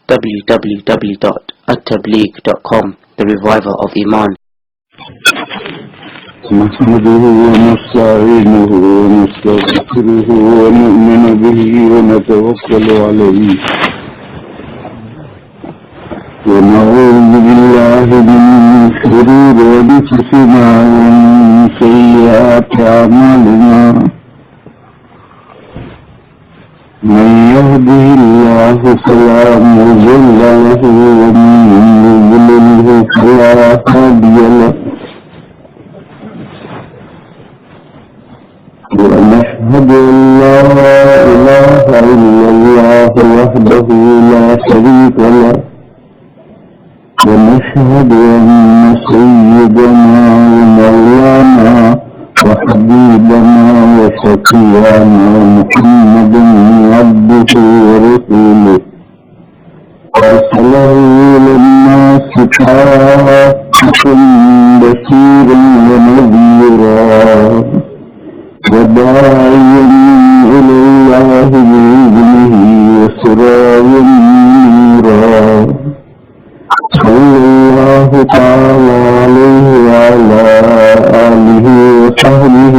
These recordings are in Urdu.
www.attableek.com, the reviver of Iman. نحمده ونستعينه ونستغفره ونؤمن به ونتوكل عليه ونعوذ بالله من شرور أنفسنا ومن سيئات أعمالنا من يهده الله فلا مضل له ومن يضلله فلا هادي له ونشهد أن لا إله إلا الله وحده لا شريك له ونشهد أن سيدنا ومولانا وحبيبنا وشفيعنا محمدا عبده ورسوله أرسله للناس كافة بشيرا ونذيرا وداعيا إلى الله بإذنه وسراجا منيرا صلى الله تعالى عليه وعلى آله وصحبه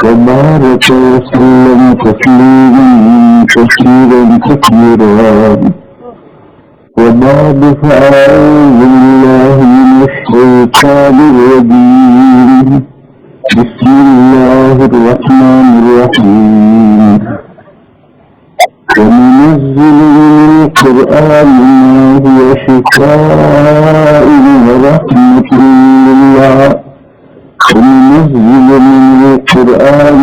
وبارك وسلم تسليما كثيرا كثيرا وبعد فأعوذ بالله من الشيطان الرجيم بسم الله الرحمن الرحيم وننزل من القرآن ما هو شفاء ورحمة لله وننزل من القرآن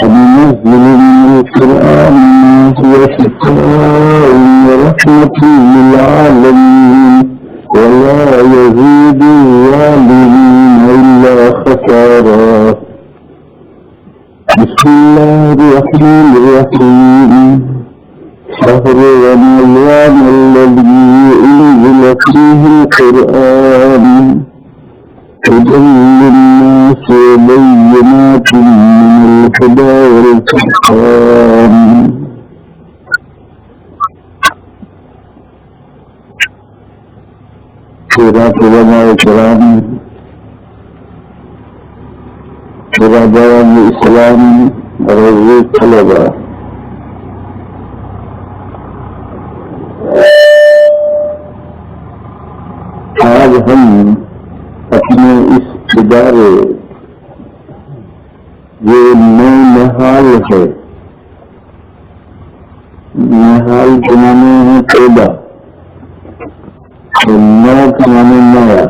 وننزل من القرآن ما هو شفاء ورحمة للعالمين ولا يزيد الظالمين إلا خسارا بسم الله الرحمن الرحيم شهر رمضان الذي أنزل فيه القرآن هدى للناس وبينات من الهدى والفرقان علماء کرام برادران اسلام اور طلباء، آج ہم اپنے اس ادارے یہ نئے نہال ہے، نہال کے معنی ہے پیدا، نیا کے معنی نیا،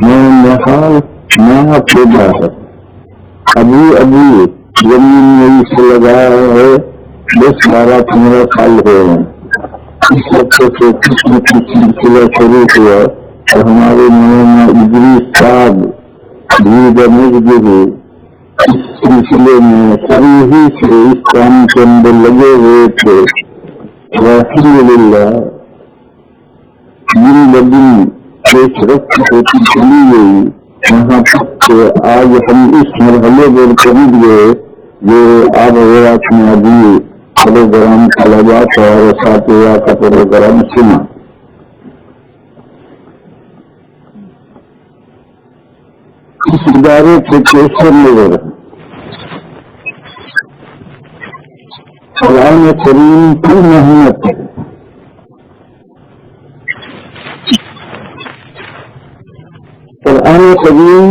نئے نہال نیا پیدا ہے، ابھی زمین میں سے لگایا ہے 10-12-15 سال ہوئے ہیں، اس وقت سے قسم کی سلسلہ شروع ہوا اور ہمارے مولانا ادریس صاحب اس سلسلے میں شروع ہی سے اس کام کے اندر لگے ہوئے تھے، الحمدللہ دن بدن پیش رفت ہوتی چلی گئی، یہاں تک کہ آج ہم اس مرحلے پر پہنچ گئے جو آب حیات میں ابھی پروگرام طلباء اور اساتذہ کا پروگرام سنا۔ اس ادارے کے کیسے نظر قرآن کریم کی محنت ہے، قرآن کریم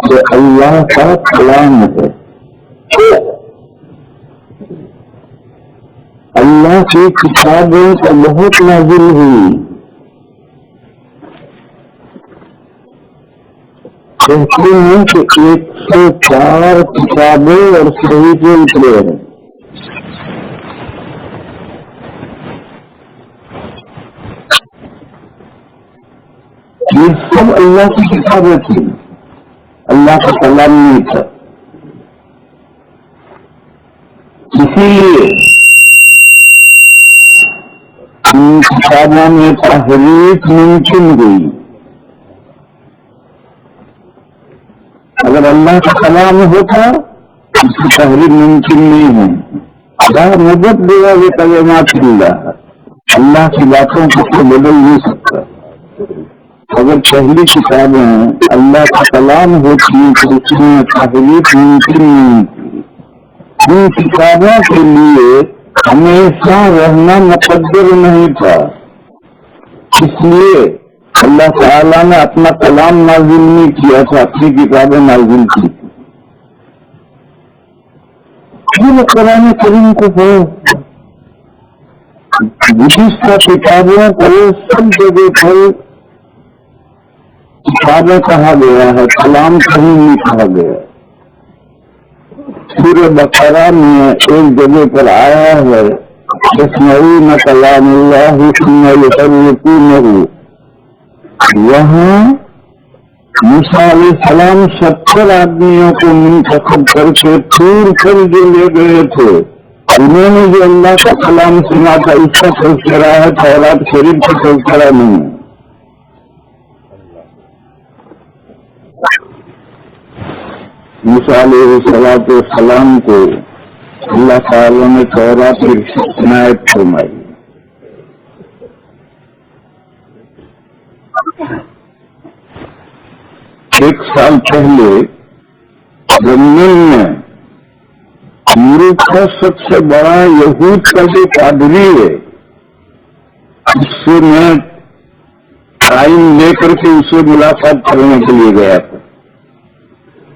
جو اللہ کا کلام ہے، اللہ کی کتابیں تو بہت نازل ہوئی، کہتے ہیں کہ 104 کتابیں اور صحیفے اترے ہیں، یہ سب اللہ کی کتابیں تھیں، اللہ کا کلام نہیں تھا۔ اسی لیے ان کتابوں میں تحریف ممکن گئی، اگر اللہ کا کلام ہوتا اس کی تحریر ممکن نہیں ہے. لا مبدل لکلمات اللہ، اللہ کی باتوں کو کوئی بدل نہیں سکتا. اگر پہلی کتابیں اللہ کا کلام ہوتی تو اس میں تحریف ممکن نہیں تھی. ان کتابوں کے لیے ہمیشہ رہنا مقدر نہیں تھا، اس لیے اللہ تعالیٰ نے اپنا کلام نازل نہیں کیا تھا، اپنی کتابیں نازل کی تھی. قرآن کریم کو پڑھو، گزشتہ کتابوں کو سب جگہ پر کتابیں کہا گیا ہے، کلام کہیں نہیں کہا گیا. سورہ بقرہ میں ایک جگہ پر آیا ہے یسمعون کلام اللہ ثم یحرفونہ. وہاں موسیٰ علیہ السلام 70 آدمیوں کو منتخب کر کے پھول کر جو لے گئے تھے، انہوں نے جو اللہ کا کلام سنا تھا اس کا تذکرہ ہے، تورات شریف کا تذکرہ نہیں. موسیٰ علیہ السلام کو اللہ تعالیٰ نے تورات کی عنایت فرمائی. ایک سال پہلے لندن میں یورپ کا سب سے بڑا یہود کا جو پادری ہے اس سے میں ٹائم لے کر کے اسے ملاقات کرنے کے لیے گیا تھا.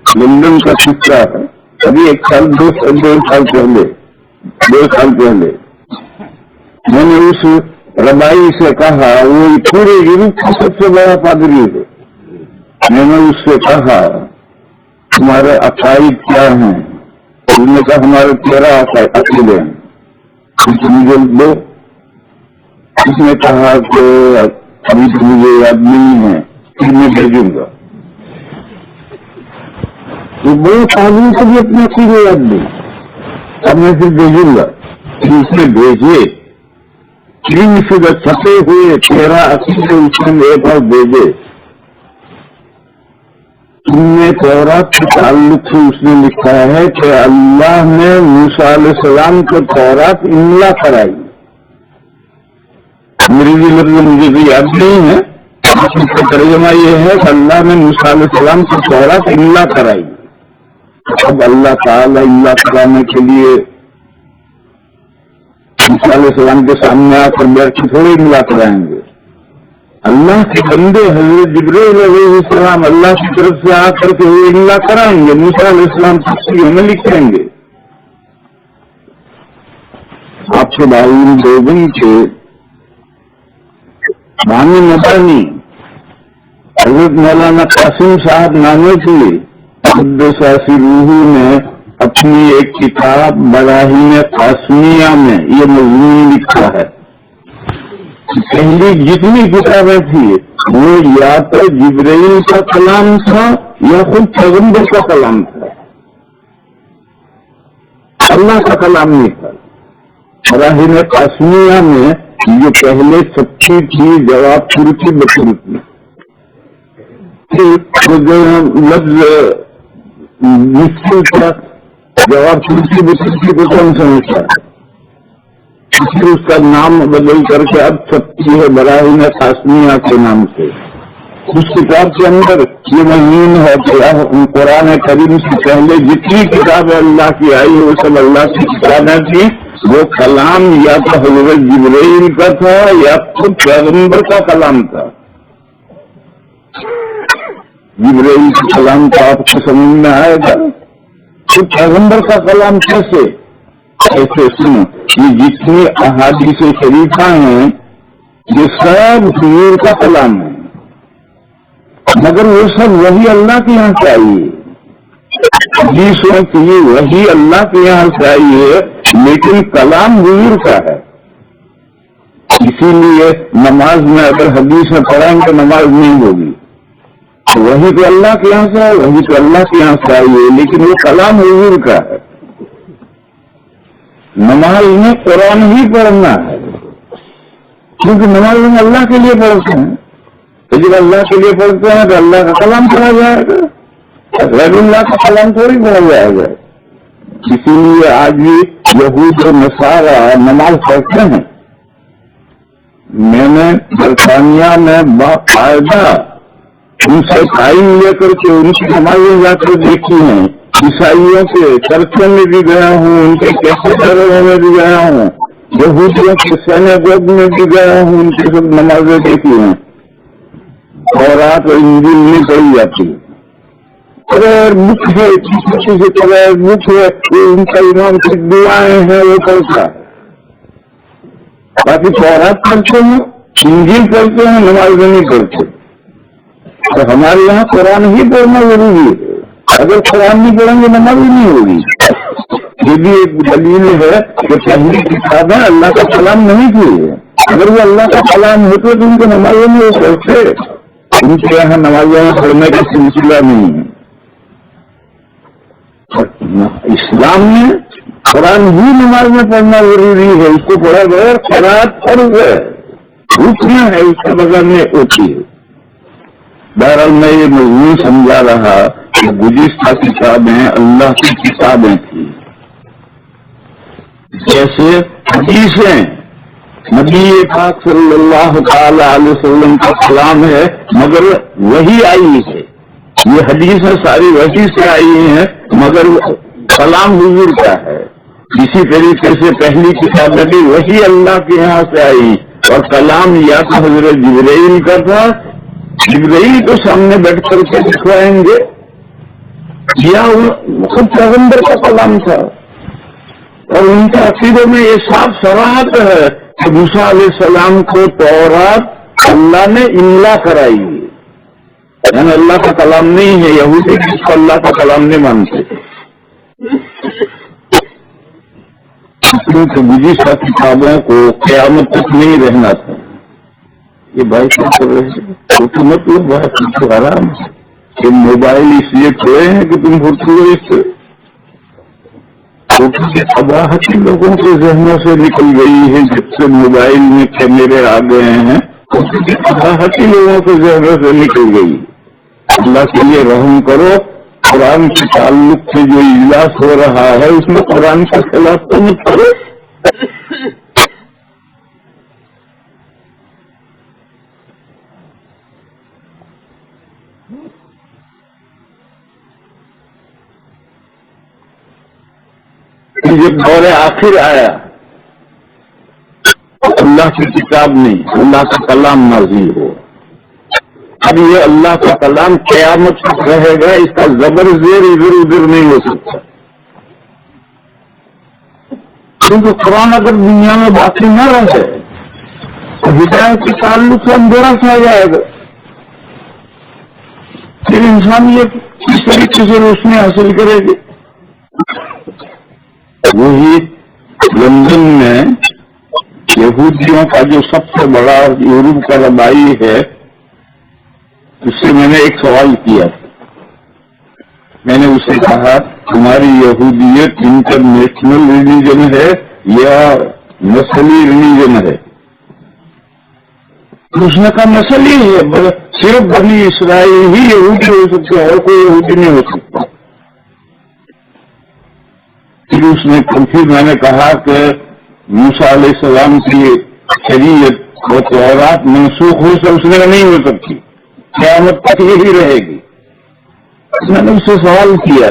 لندن کا قصہ ہے. ابھی ایک سال دو سال پہلے میں نے اس ربائی سے کہا، وہ پورے یورپ کا سب سے بڑا پادری ہے. میں نے اس سے کہا تمہارے عقائد کیا ہیں؟ انہوں نے کہا ہمارے 13 عقیدے ہیں. مجھے دو. اس نے کہا کہ ابھی تو مجھے یاد نہیں ہے، پھر میں بھیجوں گا. تو بڑے تعلیم سے بھی اپنے عقیدے یاد نہیں، اب میں پھر بھیجوں گا. پھر اس نے بھیجے 3 فیصد چھپے ہوئے 13 عقیدے اس نے میرے پاس بھیجے. ان میں تورات کے تعلق سے اس نے لکھا ہے کہ اللہ نے موسیٰ علیہ السلام کو تورات املا کرائی. انگریزی لفظ مجھے بھی یاد نہیں ہے، اس کا ترجمہ یہ ہے کہ اللہ نے موسیٰ علیہ السلام کو تورات املا کرائی. اب اللہ تعالیٰ املا کرانے کے لیے موسیٰ علیہ السلام کے سامنے آ کر بیٹھ کے تھوڑی املا کرائیں گے. اللہ کے بندے حضرت جبرائیل علیہ السلام اللہ کی طرف سے آ کر کے وہ املا کرائیں گے. موسیٰ علیہ السلام تفسیر میں لکھیں گے. آپ کے بھائی دیوبند کے بانی مدانی حضرت مولانا قاسم صاحب نانوتوی قدس سرہ نے اپنی ایک کتاب براہین قاسمیہ میں یہ مضمون لکھا ہے. پہلی جتنی کتابیں تھی وہ یا تو جبرائیل کا کلام تھا یا خود پیغمبر کا کلام تھا، اللہ کا کلام نہیں تھا. براہین قاسمیہ میں یہ پہلے سچی تھی، جواب پورتی بچی لفظ مشکل تھا، جواب پورتی بچی کو کون سمجھتا. پھر اس کا نام بدل کر کے اب سچی ہے براہین قاسمیہ کے نام سے. اس کتاب کے اندر یہ مضمون ہے کہ قرآن کریم سے پہلے جتنی کتابیں اللہ کی آئی وہ سب اللہ کی کتابیں تھیں. وہ کلام یا تو حضرت جبرائیل کا تھا یا خود پیغمبر کا کلام تھا. جبرائیل کا کلام تو آپ کو سمجھ میں آئے گا، خود پیغمبر کا کلام کیسے؟ ایسے سنو، یہ جتنی احادیث شریفہ ہیں یہ سب حضور کا کلام ہے، مگر وہ سب وہی اللہ کے یہاں سے آئی ہے. حدیثوں کی وہی اللہ کے یہاں سے آئی ہے لیکن کلام حضور کا ہے. اسی لیے نماز میں اگر حدیث میں پڑھیں گے نماز نہیں ہوگی. وہی تو اللہ کے یہاں سے ہے، وہی تو اللہ کے یہاں سے آئی ہے لیکن وہ کلام حضور کا ہے. نماز میں قرآن ہی پڑھنا ہے کیونکہ نماز میں اللہ کے لیے پڑھتے ہیں. تو جب اللہ کے لیے پڑھتے ہیں تو اللہ کا کلام پڑھا جائے گا. غیر اللہ کا کلام تھوڑی بنا جائے گا. اسی لیے آج بھی یہود اور نصارا نماز پڑھتے ہیں. میں نے برطانیہ میں باقاعدہ ان سے تعلیم لے کر کے ان کی نمازیں جا کر دیکھی ہیں. عیسائیوں کے چرچوں میں بھی گیا ہوں, ان کے کیفیٹریوں میں بھی گیا ہوں, یہودیوں کے سینیگوگ میں بھی گیا ہوں, ان کی سب نمازیں دیکھی ہیں. تورات اور انجیل نہیں پڑھی جاتی. قرآن بک ہے, کسی سے قرآن بک ہے, ان کا امام کی دعائیں ہیں وہ پڑھتا ہے. باقی تورات پڑھتے ہیں, انجیل پڑھتے ہیں, نمازیں نہیں پڑھتے. تو ہمارے یہاں قرآن ہی پڑھنا ضروری ہے. اگر قرآن نہیں پڑھیں گے نماز ہی نہیں ہوگی. یہ بھی ایک دلیل ہے کہ پہلی کتابیں اللہ کا کلام نہیں تھی. اگر وہ اللہ کا کلام ہوتے تو ان کو نمازیں نہیں ہو سکتے. ان کے یہاں نمازیں پڑھنے کا سلسلہ نہیں ہے. اسلام میں قرآن ہی نماز میں پڑھنا ضروری ہے. اس کو پڑھا بغیر قرآن فرض ہے, رکنا ہے, اس کے بغیر میں ہوتی ہے. بہرحال میں یہ مضمون سمجھا رہا کہ گزشتہ کتابیں اللہ کی کتابیں تھیں. جیسے حدیثیں نبی پاک صلی اللہ تعالی علیہ وسلم کا کلام ہے مگر وہی آئی ہے. یہ حدیثیں ساری وحی سے آئی ہیں مگر کلام حضور کا ہے. اسی طریقے سے پہلی کتابیں بھی وہی اللہ کے یہاں سے آئی اور کلام یا تو حضرت جبرائیل کا تھا, جبرائیل کو سامنے بیٹھ کر کے دکھوائیں گے, یا خود پیغمبر کا کلام تھا. اور ان کے عقیدے میں یہ صاف صراحت ہے کہ موسیٰ علیہ السلام کو تورات اللہ نے املا کرائی, یعنی اللہ کا کلام نہیں ہے. یہودی جس کو اللہ کا کلام نہیں مانتے. کیونکہ گزشتہ کتابوں کو قیامت تک نہیں رہنا تھا. یہ بھائی کیا کر رہے ہیں تو مطلب بہت کچھ آرام ہے کہ موبائل اس لیے کھوئے ہیں کہ تم ہوتے ہو اس سے تباہت لوگوں کے ذہنوں سے نکل گئی ہے. جب سے موبائل میں کیمرے آ گئے ہیں تباہت لوگوں کے ذہنوں سے نکل گئی. اللہ کے لیے رحم کرو. قرآن کے تعلق سے جو اجلاس ہو رہا ہے اس میں قرآن کے خلاف تو مت کرو. جب دور آخر آیا اللہ کی کتاب نہیں, اللہ کا کلام نازل ہو. اب یہ اللہ کا کلام قیامت تک رہے گا, اس کا زبر زیر ادھر ادھر نہیں ہو سکتا. کیونکہ قرآن اگر دنیا میں باقی نہ رہے تو ہدایت کے تعلق سے اندھیرا چھا جائے گا. پھر انسانیت کس طریقے سے روشنی حاصل کرے گی. وہی لندن میں یہودیوں کا جو سب سے بڑا یورپ کا ربائی ہے, اس سے میں نے ایک سوال کیا. میں نے اسے کہا تمہاری یہودیت انٹرنیشنل ریلیجن ہے یا نسلی ریلیجن ہے؟ اس نے کہا نسلی ہے, صرف بنی اسرائیل ہی یہودی ہو سکتے ہیں اور کوئی یہودی نہیں ہو سکتا. پھر میں نے کہا کہ موسیٰ علیہ السلام کی شریعت اور تورات منسوخ ہو سب اس نے نہیں ہو سکتی, قیامت تک یہی رہے گی. میں نے اس سے سوال کیا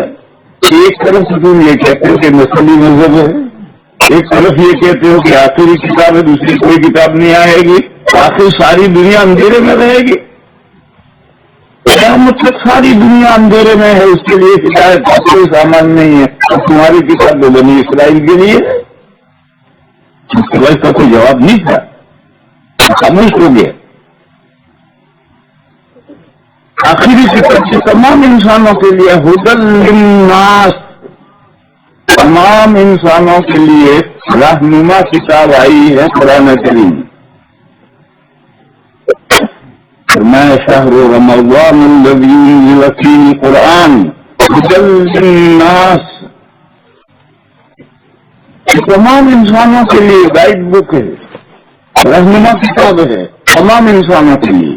کہ ایک طرف سے تم یہ کہتے ہو کہ نسلی مذہب ہے, ایک طرف یہ کہتے ہو کہ آخری کتاب ہے, دوسری کوئی کتاب نہیں آئے گی, آخر ساری دنیا اندھیرے میں رہے گی. قیامت تک ساری دنیا اندھیرے میں ہے, اس کے لیے ہدایت کا کوئی سامان نہیں ہے. اور تمہاری کتاب تو بنی اسرائیل کے لیے اس کا کوئی جواب نہیں تھا, خاموش ہو گیا. آخری کتاب سے تمام انسانوں کے لیے ہدی للناس, تمام انسانوں کے لیے رہنما کتاب آئی ہے قرآن کریم. فرمایا شہر رمضان الذی انزل فیہ القرآن ہدی للناس, تمام انسانوں کے لیے گائیڈ بک ہے, رہنما کتاب ہے تمام انسانوں کے لیے.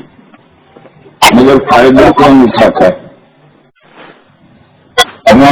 مگر فائدہ کون اٹھاتا ہے؟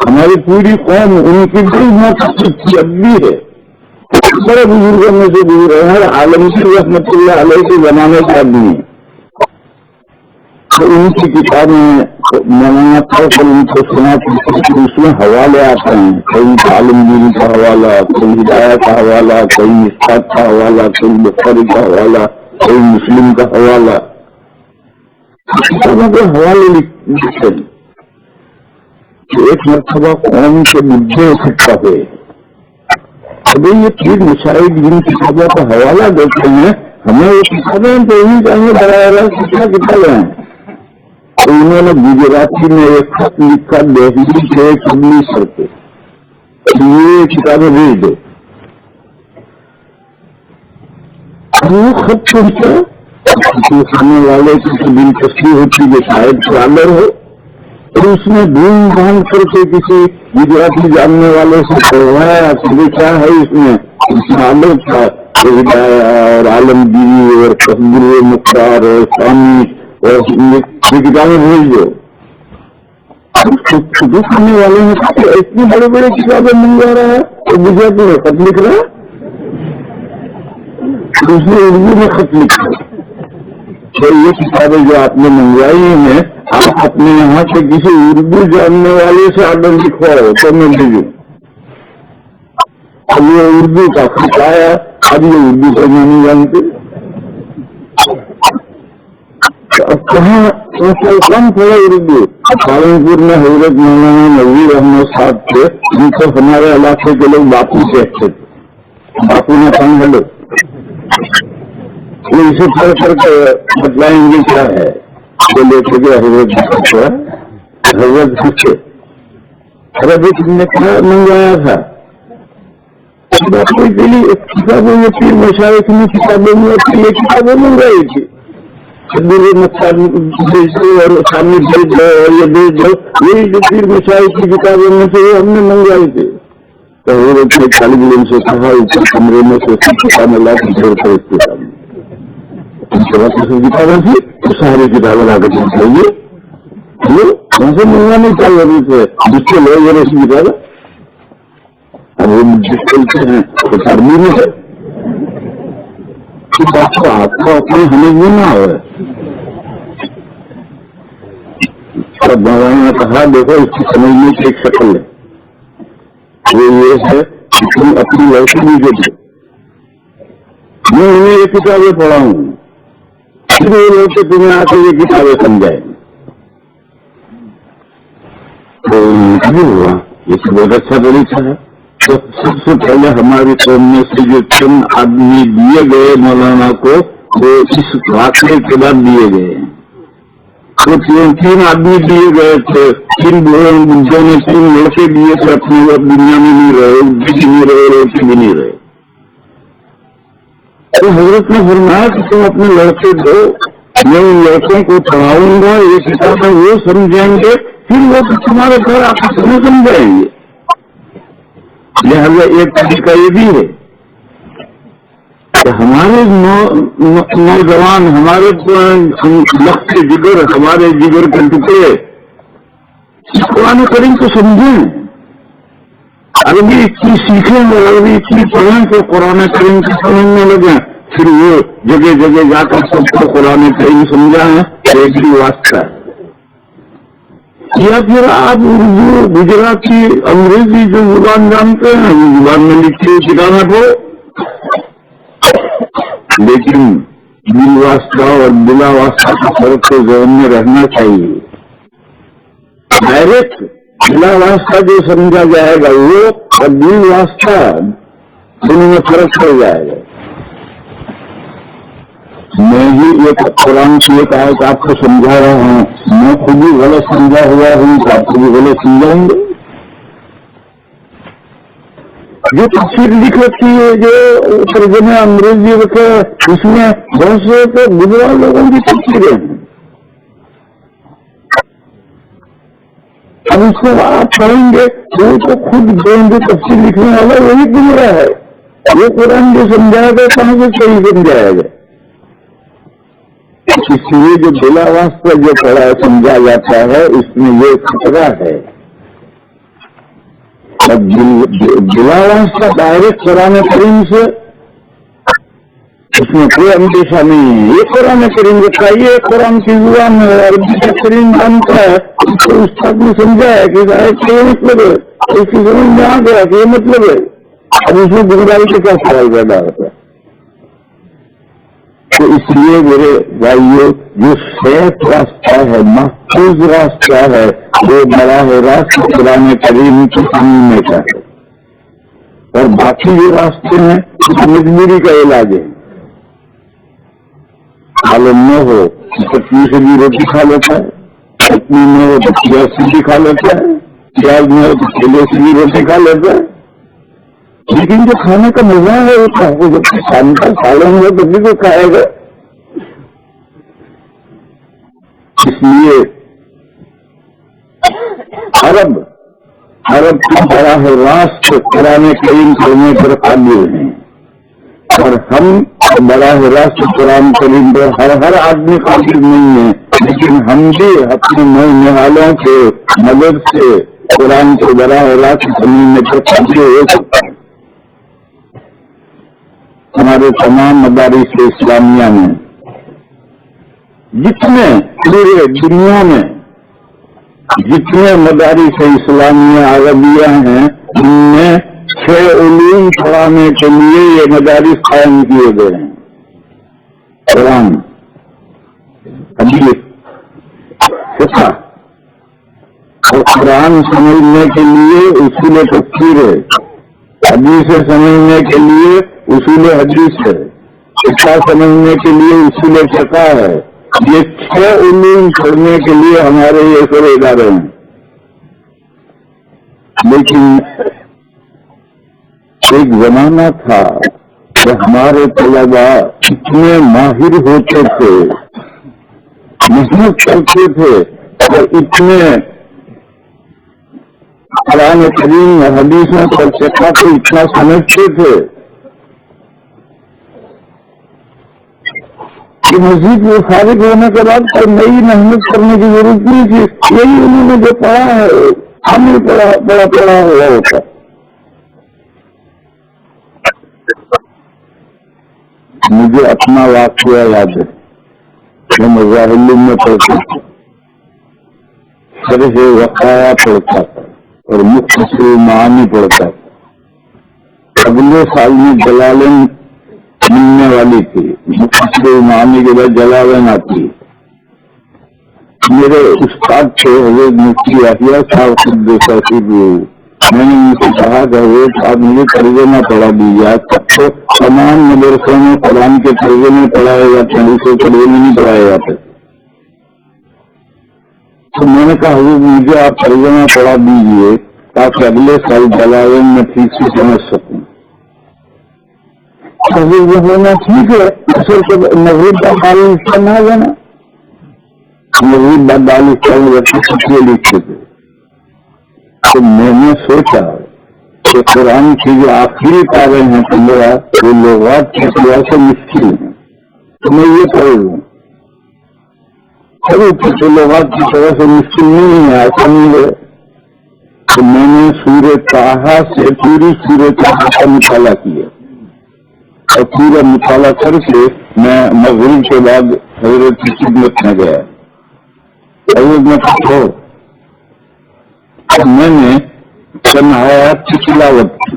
ہماری پوری قوم ان کی بڑی موقف تھی، اب بھی ہے، بڑے بزرگوں میں سے گزرے ہیں، ہر عالمگیر رحمت اللہ علیہ کے زمانے کے آدمی ہیں، تو ان کی کتابیں مولانا طوفل ان کو سنا کرتے، اس میں حوالے آتے ہیں، کئی عالمگیری کا حوالہ، کئی ہدایہ کا حوالہ، کئی اسحاق کا حوالہ، کئی بخاری کا حوالہ، کئی مسلم کا حوالہ، کتابوں کے حوالے لکھتے ہیں کہ ایک مرتبہ قوم کے مدعے اکٹھا ہوئے، ابھی یہ پیر مشاہد جن کتابوں کا حوالہ دیتے ہیں، ہمیں وہ کتابیں تو نہیں چاہیے براہ راست کتنا کتابیں ہیں، تو انہوں نے گجراتی میں ایک خط لکھا دہلی کے چبلی سر پہ، یہ کتابیں بھیج دو، وہ خط پہنچا کھانے والے کی دلچسپی ہوتی جو شاید ٹرالر ہو، اور اس نے ڈھونڈ ڈھانڈ کر کے کسی گجراتی جاننے والے سے پڑھوایا کہ کیا ہے اس میں عالم تھا، اور عالمگیری اور تصبر مختار اور سامی اور یہ کتابیں بھیج دو، چھٹو کھانے والے نے کہا کہ اتنی بڑے بڑے کتابیں منگوا رہا ہے اور گجراتی میں خط لکھ رہا ہے، اس نے اردو میں خط لکھا کہ یہ کتابیں جو آپ نے منگوائی ہیں آپ اپنے یہاں سے کسی اردو جاننے والے سے آرڈر لکھواؤ تو میں بھیجوں، اب یہ اردو کا خط آیا، اب یہ اردو کو نہیں جانتے، اب کہاں کم تھوڑا اردو، سہارنپور میں حضرت مولانا نذیر احمد صاحب تھے، ان کو ہمارے علاقے کے لوگ باپو کہتے تھے، باپو نے کہا ہلو، اسے پڑھ کر کے بتلائیں گے کیا ہے، وہ لے کے گیا حضرت سے، حضرت تم نے کیا منگوایا تھا، کوئی دلی کتابیں میں پیر مشاہد میں کتابیں میں یہ کتابیں منگوائی تھی، بھیج دو اور سامنے بھیج دو اور یہ بھیج دو، یہی جو پیر مشاہد کی کتابیں میں سے وہ ہم نے منگوائی تھی، تو حضرت نے طالب علم سے کہا اوپر کمرے میں سے کتابیں لا کے جوڑ کر اس کے سامنے کتابیں تھی تو ساری کتابیں لا کر چاہیے کون سے منگوانے چاہیے ابھی سے جس کے لوگ ایسی کتابیں اب وہ جس چلتے ہیں تو ترمی میں ہے، آپ کو اپنے ہمیں یہ نہ ہو، مولانا نے کہا دیکھو اس کی سمجھنے کی ایک شکل ہے، وہ یہ ہے کہ تم اپنی لڑکی نہیں دیتے، میں انہیں یہ کتابیں پڑھاؤں پھر وہ لڑکے تمہیں آ کے یہ کتابیں سمجھائیں، تو ہوا یہ تو بہت اچھا طریقہ ہے، تو سب سے پہلے ہماری قوم میں سے جو چند آدمی دیے گئے مولانا کو وہ اس واقعے کے بعد دیے گئے ہیں، وہ تین آدمی دیے گئے تھے، تین لڑکے دیے تھے، اپنے وہ دنیا میں نہیں رہے، بھی نہیں رہے، روٹی بھی نہیں رہے، تو حضرت نے فرمایا کہ تم اپنے لڑکے دو، میں ان لڑکوں کو پڑھاؤں گا، یہ کتابیں وہ سمجھیں گے، پھر وہ تمہارے گھر آپ تمہیں سمجھائیں گے، لہذا ایک طریقہ یہ بھی ہے کہ ہمارے نوجوان، ہمارے لخت جگر، ہمارے جگر کے ٹکڑے قرآن کریم کو سمجھیں، عربی اتنی سیکھیں اور عربی اتنی پڑھیں کہ قرآن کریم کو سمجھنے لگیں، پھر وہ جگہ جگہ جا کر سب کو قرآن کریم سمجھائیں، ایک ہی واسطہ ہے، یا پھر آپ اردو، گجراتی، انگریزی جو زبان جانتے ہیں وہ زبان میں لکھی ہوئی کتابیں پڑھو، لیکن بل واسطہ اور بلا واسطہ کا فرق تو ذہن میں رہنا چاہیے، ڈائریکٹ بلا واسطہ جو سمجھا جائے گا وہ اور بل واسطہ دونوں میں فرق پڑ جائے گا، میں ہی ایک قرآن کی ایک آیت آپ کو سمجھا رہا ہوں، میں خود بھی غلط سمجھا ہوا ہوں تو آپ کو بھی غلط سمجھائیں گے، جو تفسیر لکھ رکھی ہے، جو ترجمے انگریزی رکھے اس میں بہت سے تو گزرا لوگوں کی تفسیریں ہیں، اب اس کو آپ پڑھیں گے وہ تو خود جو تفسیر لکھنے والا وہی گزرا ہے، وہ قرآن جو سمجھایا گیا کہاں سے صحیح سمجھایا گیا، اس لیے جو بلا واسطہ جو پڑھا سمجھا جاتا ہے اس میں یہ خطرہ ہے بلا واسطہ ڈائریکٹ قرآن کریم سے اس میں کوئی اندیشہ نہیں ہے. یہ قرآن کریم کا یہ قرآن کی زبان ہے, عربی کا کریم جانتا ہے, تو استاد نے سمجھا ہے کہ یہ مطلب ہے, اس کی سمجھ میں آ گیا کہ یہ مطلب ہے. اب اس میں گمراہی کا کیا سوال پیدا ہوتا ہے؟ تو اس لیے میرے بھائیوں, جو صحت راستہ ہے, محفوظ راستہ ہے, وہ براہ راست قرآن کریم کی سمجھنے کا ہے, اور باقی جو راستے ہیں مجبوری کا علاج ہے. معلوم نہ ہو چٹنی سے بھی روٹی کھا لیتا ہے, چٹنی نہ ہو تو پیاز سے بھی کھا لیتا ہے, پیاز نہ ہو تو کیلے سے بھی روٹی کھا لیتا ہے. لیکن جو کھانے کا مزہ ہے وہ جب کھانے کا سالن ہو تو بھی تو کھائے گا. اس لیے عرب کی براہ راست قرآن کریم پڑھنے پر قابل ہیں, اور ہم براہ راست قرآن کریم پر ہر آدمی قابل نہیں ہے, لیکن ہم بھی اپنے نہالوں کے مدد سے قرآن کو براہ راست سمجھنے پر قابل ہو سکتے ہیں. ہمارے تمام مدارس اسلامیہ میں جتنے پورے دنیا میں جتنے مدارس اسلامیہ عربیہ ہیں, ان میں 6 علوم پڑھانے کے لیے یہ مدارس قائم کیے گئے ہیں. قرآن, حدیث, فقہ, اور قرآن سمجھنے کے لیے اصول تفسیر ہے, حدیث سمجھنے کے لیے اصول حدیث ہے, فقہ سمجھنے کے لیے اصول فقہ ہے. یہ 6 علوم پڑھنے کے لیے ہمارے یہ سب ادارے ہیں. لیکن ایک زمانہ تھا کہ ہمارے طلباء اتنے ماہر ہوتے تھے, محنت کرتے تھے, اور اتنے قرآن کریم حدیثوں پر فقہ کو اتنا سمجھتے تھے کہ مزید وہ فارغ ہونے کے بعد کوئی نئی محنت کرنے کی ضرورت نہیں تھی. یہی انہوں نے جو پڑھا ہے ہم نے پڑھا ہوا ہوتا. مجھے اپنا واقعہ یاد ہے, میں مظاہر میں پڑھتا تھا, شرح وقایہ پڑھتا تھا اور مختصر معانی پڑھتا تھا. اگلے سال میں جلالین ملنے والی تھی, مختصر معانی کے بعد جلالین آتی. میرے استاد تھے حضرت مفتی یحییٰ صاحب قدس سرہ. میں نے ان سے کہا کہ حضرت آپ مجھے ترجمہ پڑھا دیجیے. آج تک تو تمام مدرسوں میں قرآن کے ترجمے پڑھائے جاتے ہیں, اسے ترجمے نہیں پڑھائے جاتے. تو میں نے کہا حضرت مجھے آپ ترجمہ پڑھا دیجیے تاکہ اگلے سال جلالین میں ٹھیک سے سمجھ سکوں. حضرت یہ ہونا ٹھیک ہے, اصل تو مغرب کا دارالاسلام نہ جانا, مغرب دارالاسلام رکھے لکھتے تھے. تو میں نے سوچا کہ قرآن کی جو آخری پارے ہیں وہ لغات کی طرح سے مشکل ہیں, تو میں یہ پڑھ لوں. تو لغات کی طرح سے مشکل نہیں ہے, ایسا نہیں ہے. تو میں نے سورہ طٰہٰ سے پوری سورہ طٰہٰ کا مطالعہ کیا, اور پورا مطالعہ کر کے میں مغرب کے بعد حضرت کی خدمت میں گیا. حضرت میں پوچھو, میں نے چند آیات کی تلاوت کی,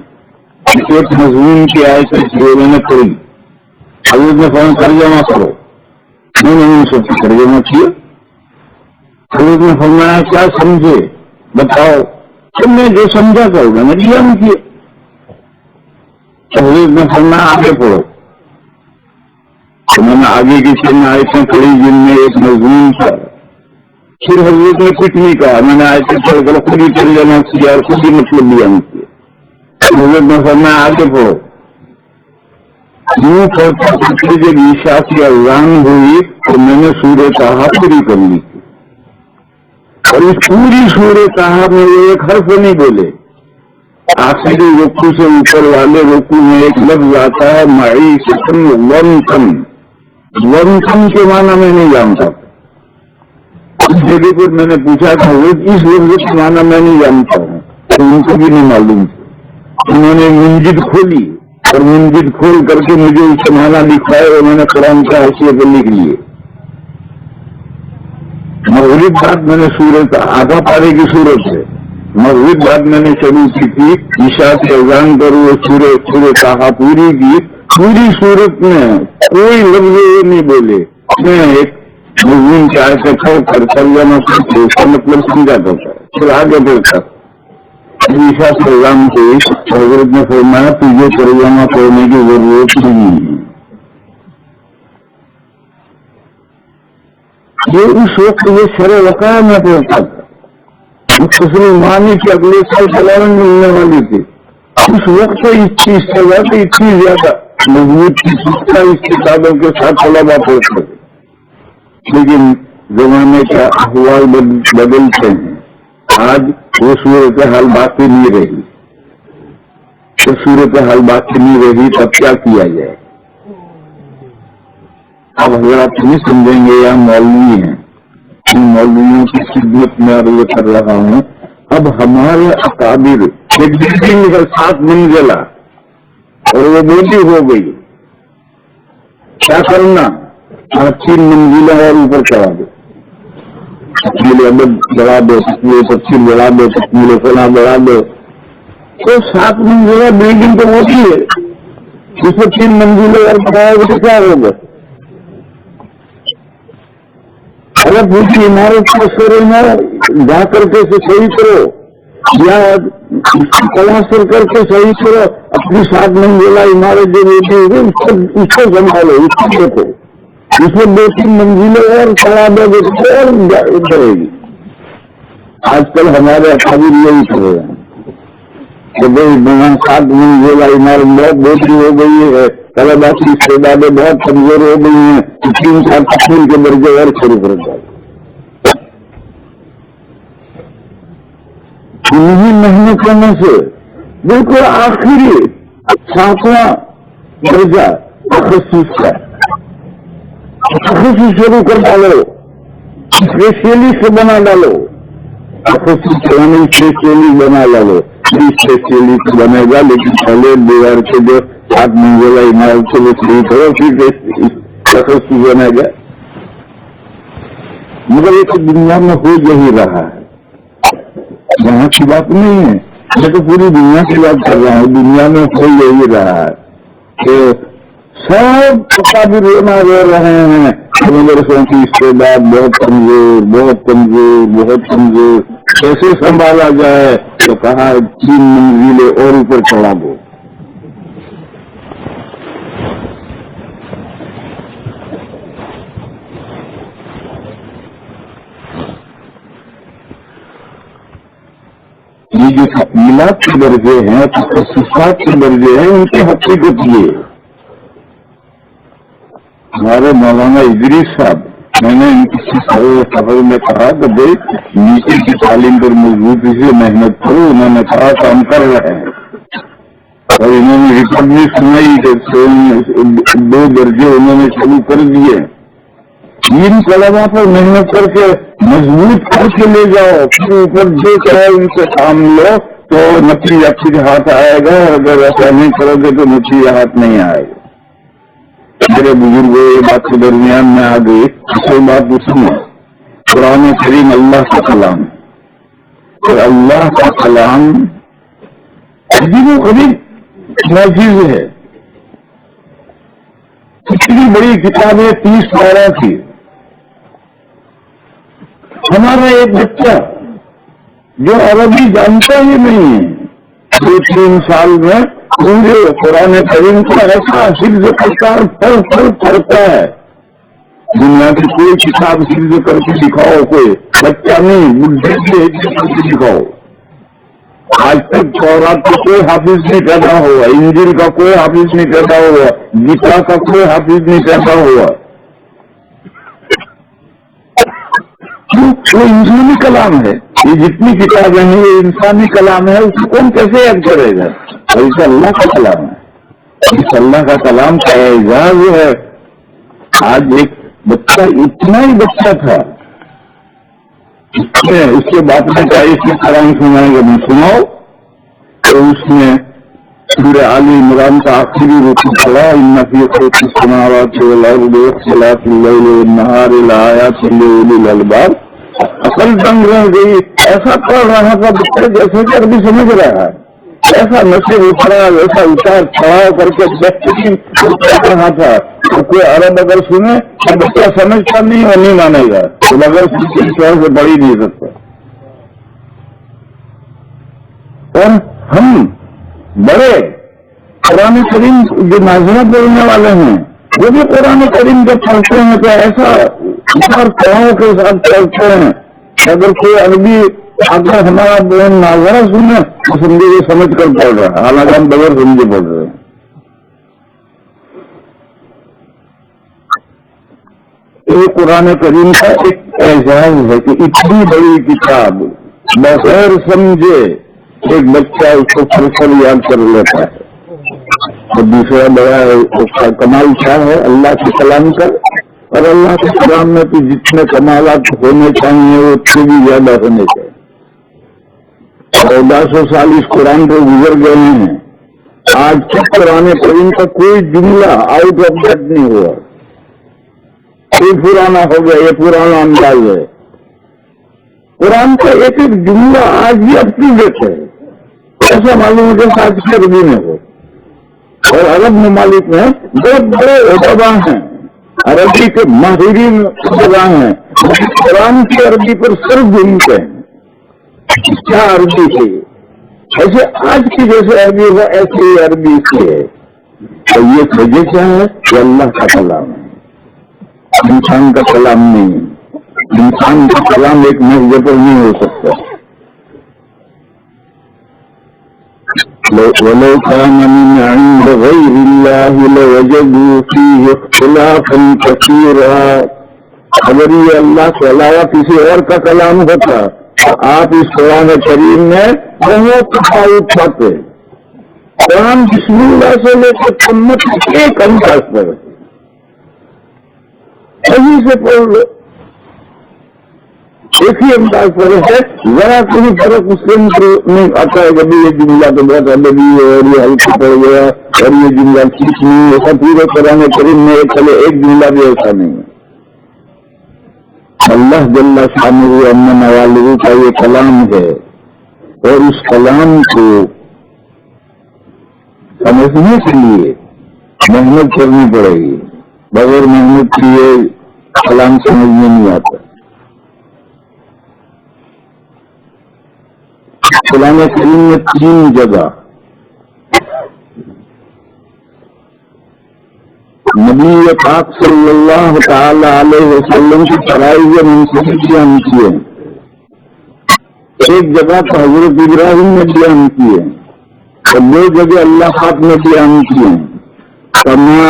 ایک مضمون کی آیت جو میں نے پڑھی. حضرت نے فرمایا ترجمہ کرو. میں نے ان سب کی ترجمہ کیا. حضرت نے فرمایا کیا سمجھے بتاؤ, تو میں جو سمجھا کروں میں نے بیان کیا. حضرت نے فرمایا آگے پڑھو. تو میں نے آگے کی چند آیتیں پڑھی جن میں ایک مضمون تھا. پھر حضرت نے کچھ نہیں کہا, میں نے آیتیں پڑھ کر خود ہی ترجمہ کیا اور خود ہی مطلب بیان کیا. حضرت نے فرمایا آگے پڑھو. یوں پڑھتا پڑھتے جب عشاء کی اذان ہوئی تو میں نے سورہ طٰہٰ پوری کر لی تھی, اور اس پوری سورہ طٰہٰ میں وہ ایک حرف نہیں بولے. آخری رکوع سے اوپر والے رکوع میں ایک لفظ آتا ہے معیشتن ضنکا. ضنکا کے معنی میں نہیں جانتا. اس جگہ پر میں نے پوچھا کہ حضرت اس لفظ کے معنی میں نہیں جانتا ہوں. تو ان کو بھی نہیں معلوم تھا. انہوں نے منجد کھولی اور منجد کھول کر کے مجھے اس سے معنی لکھوائے اور میں نے قرآن کا حیثیت پر لکھ لیے. مغرب بعد میں نے سورت آدھا پارے کی صورت ہے. مغرب بعد میں نے شروع کی تھی عشاء سے اذان پر وہ سورہ کہا پوری کی. پوری صورت میں کوئی لفظ یہ نہیں بولے. میں ایک مضمون کے آئے سے کھڑ کر ترجمہ کرتے اس کا مطلب سمجھا کرتا ہے. پھر آگے بڑھتا عشاء سے اذان سے حضرت نے فرمایا تجھے ترجمہ کرنے کی ضرورت نہیں ہے. یہ اس وقت یہ شرع وقار میں پڑھتا تھا. مختصر معنی کی اگلے سال سلام ملنے والی تھی. اس وقت اس چیز سے زیادہ اتنی زیادہ مضبوط کی سکتا اس کتابوں کے ساتھ طلبا پڑھتے تھے. لیکن زمانے کا احوال بدلتے ہیں. آج وہ صورتحال باقی نہیں رہی. تو صورتحال باقی نہیں رہی تب کیا کیا جائے؟ اب حضرات نہیں سمجھیں گے یا مولوی ہیں. ان مولویوں کی خدمت میں عرض کر رہا ہوں. اب ہمارے اکابر ایک بلڈنگ ہے 7 منزلہ اور وہ موٹی ہو گئی. کیا کرنا؟ 3 منزلیں اور اوپر چڑھا دو. تکمیل ادب بڑھا دو, تکمیل تفصیل بڑھا دو, تکمیل فلاں بڑھا دو. تو 7 منزلہ بلڈنگ تو موٹی ہے, اس پر 3 منزلیں اور بڑھایا گا تو کیا ہوگا؟ اگر پوچھی عمارت کو شروع میں جا کر کے صحیح کرو یا پلاسٹر کر کے صحیح کرو. اپنی 7 منزلہ عمارت جو بیٹھی ہوگی اس کو سنبھالو, اس کو دیکھو, اس میں 2-3 منزلیں اور چڑھا دو اور کرے گی. آج کل ہمارے اکابر یہی کر رہے ہیں کہ بھائی 7 منزلہ عمارت بہت بہتری ہو گئی ہے, طلبا کی استعدادیں بہت کمزور ہو گئی ہیں, 3 سال تکمیل کے درجے اور شروع کر دیا. انہیں محنت کرنے سے بالکل آخری 7واں درجہ تخصص کا تخصص شروع کر ڈالو, اسپیشلسٹ بنا ڈالو. تخصص اسپیشلسٹ بنا ڈالو. اسپیشلسٹ بنے گا لیکن پہلے دیوار کے جو 7 منزلہ عمارت سے وہ شروع کرو پھر تخصص بنے گا. مگر یہ تو دنیا میں ہو یہی رہا ہے. یہاں کی بات نہیں ہے, میں تو پوری دنیا کی بات کر رہا ہوں. دنیا میں ہو یہی رہا ہے کہ سب اکابر رونا رو رہے ہیں مدرسوں کی استعداد بہت کمزور, بہت کمزور, بہت کمزور. کیسے سنبھالا جائے؟ تو کہا 3 منزلیں اور اوپر چڑھا دو. یہ جو تکمیلات کے درجے ہیں, تخصصات کے درجے ہیں, ان کی حقیقت یہ ہمارے مولانا ادریس صاحب, میں نے ان کی سفر میں کہا کہ بھائی نیچے کی تعلیم پر مضبوطی سے محنت کرو. انہوں نے کہا کہ ہم کر رہے ہیں اور انہوں نے ریکارڈ بھی سنائی کہ 2 درجے انہوں نے شروع کر دیے. ان طلبا پر محنت کر کے مضبوط کر کے لے جاؤ, پھر اوپر جو چاہے ان سے کام لو تو نتیجہ پھر ہاتھ آئے گا. اور اگر ایسا نہیں کرو گے تو نتیجہ ہاتھ نہیں آئے گا. میرے بزرگ یہ بات کے درمیان میں آ گئی. اصل بات اس میں قرآن کریم اللہ کا کلام, اور اللہ کا کلام عجیب و غریب معجز ہے. اتنی بڑی کتابیں 30 پارہ کی. ہمارا ایک بچہ جو عربی جانتا ہی نہیں ہے 2-3 سال میں پورے قرآن کریم کو ایسا حفظ کرتا ہے, پڑھتا ہے. دنیا کی کوئی کتاب حفظ کر کے دکھاؤ, کوئی بچہ نہیں بڈھے کی حفظ کر کے دکھاؤ. آج تک تورات کا کوئی حافظ نہیں پیدا ہوا, انجیل کا کوئی حافظ نہیں پیدا ہوا, گیتا کا کوئی حافظ نہیں پیدا ہوا. وہ انسانی کلام ہے. یہ جتنی کتابیں ہیں یہ انسانی کلام ہے. اس کو کون کیسے یاد کرے گا؟ اور اس اللہ کا کلام ہے. اس اللہ کا کلام کا اعزاز ہے. آج ایک بچہ, اتنا ہی بچہ تھا, اس کے باپ نے کہا اس میں کلام سنائے گا, نہیں سناؤ. تو اس میں سورہ آل عمران کا آخری رکوع پڑھا، ان فی خلق السماوات والارض واختلاف اللیل والنہار لآیات لأولی الالباب. عقل دنگ رہ گئی. ایسا پڑھ رہا تھا بچہ جیسے کہ عربی سمجھ رہا ہے، ایسا نصب اترا، ایسا اتار چڑھاؤ کر کے بہترین پڑھ رہا تھا. کوئی عرب اگر سنے تو بچہ سمجھتا نہیں اور نہیں مانے گا، تو اگر کسی شہر سے بڑی نہیں سکتا. اور ہم بڑے قرآن کریم جو ناظرہ بولنے والے ہیں وہ بھی قرآن کریم جب پڑھتے ہیں تو ایسا اتار چڑھاؤ کے ساتھ پڑھتے ہیں. اگر کوئی عربی اگر ہمارا ناظرہ سنے تو سمجھے یہ سمجھ کر پڑھ رہا ہے، حالانکہ ہم بغیر سمجھے پڑھ رہے ہیں. یہ قرآن کریم کا ایک اعزاز ہے کہ اتنی بڑی کتاب بغیر سمجھے ایک بچہ اس کو فلسل یاد کر لیتا ہے. اور دوسرا بڑا اس کا کمال کیا ہے اللہ کے کلام کا، اور اللہ کے کلام میں تو جتنے کمالات ہونے چاہیے وہ اس سے بھی زیادہ ہونے چاہیے. 1400 سال اس قرآن کو گزر گئے ہیں، آج تک قرآن کریم کا کوئی جملہ آؤٹ آف ڈیٹ نہیں ہوا. کوئی پرانا ہو گیا، یہ پرانا انداز ہے. قرآن کا ایک ایک جملہ آج بھی اپ ٹو ڈیٹ ہے. ایسا معلوم ہے کہ آج کی عربی میں ہو. اور عرب ممالک میں بہت بڑے ادبا ہیں، عربی کے ماہرین ادبا ہیں، قرآن کی عربی پر سر گھومتے ہیں. کیا عربی ہے، ایسے آج کی جیسے عربی ہے ایسے ہی عربی کی ہے. تو یہ وجہ کیا ہے کہ اللہ کا کلام ہے، انسان کا کلام نہیں ہے. انسان کا کلام ایک محض پر نہیں ہو سکتا. وَلَوْ كَانَ مِنْ عِنْدِ غَيْرِ اللَّهِ لَوَجَدُوا فِيهِ اخْتِلَافًا كَثِيرًا. اگر یہ اللہ کے علاوہ کسی اور کا کلام ہوتا تو آپ اس قرآن کریم میں بہت تفاوت پاتے. قرآن بسم اللہ سے لے کر قیامت ایک انداز پر صحیح سے پڑھ لو، ایک ہی انداز پر ہے. ذرا کوئی فرق اس کے نہیں آتا ہے کبھی یہ جملہ تو بہت ادبی ہے اور یہ ہلکا پڑ گیا اور یہ جملہ ٹھیک نہیں ہے. ایسا پورے قرآن کریم میں چلے ایک جملہ بھی ایسا نہیں ہے. اللہ جل شانہ امن والے کا یہ کلام ہے، اور اس کلام کو سمجھنے کے لیے محنت کرنی پڑے گی. بغیر محنت کیے کلام سمجھنے نہیں آتا. قرآن کریم میں 3 جگہ نبی پاک صلی اللہ تعالی علیہ وسلم کی فرائض منصوبی بیان کیے. ایک جگہ تو حضرت ابراہیم نے بیان کیے اور 2 جگہ اللہ پاک نے بیان کیے. کما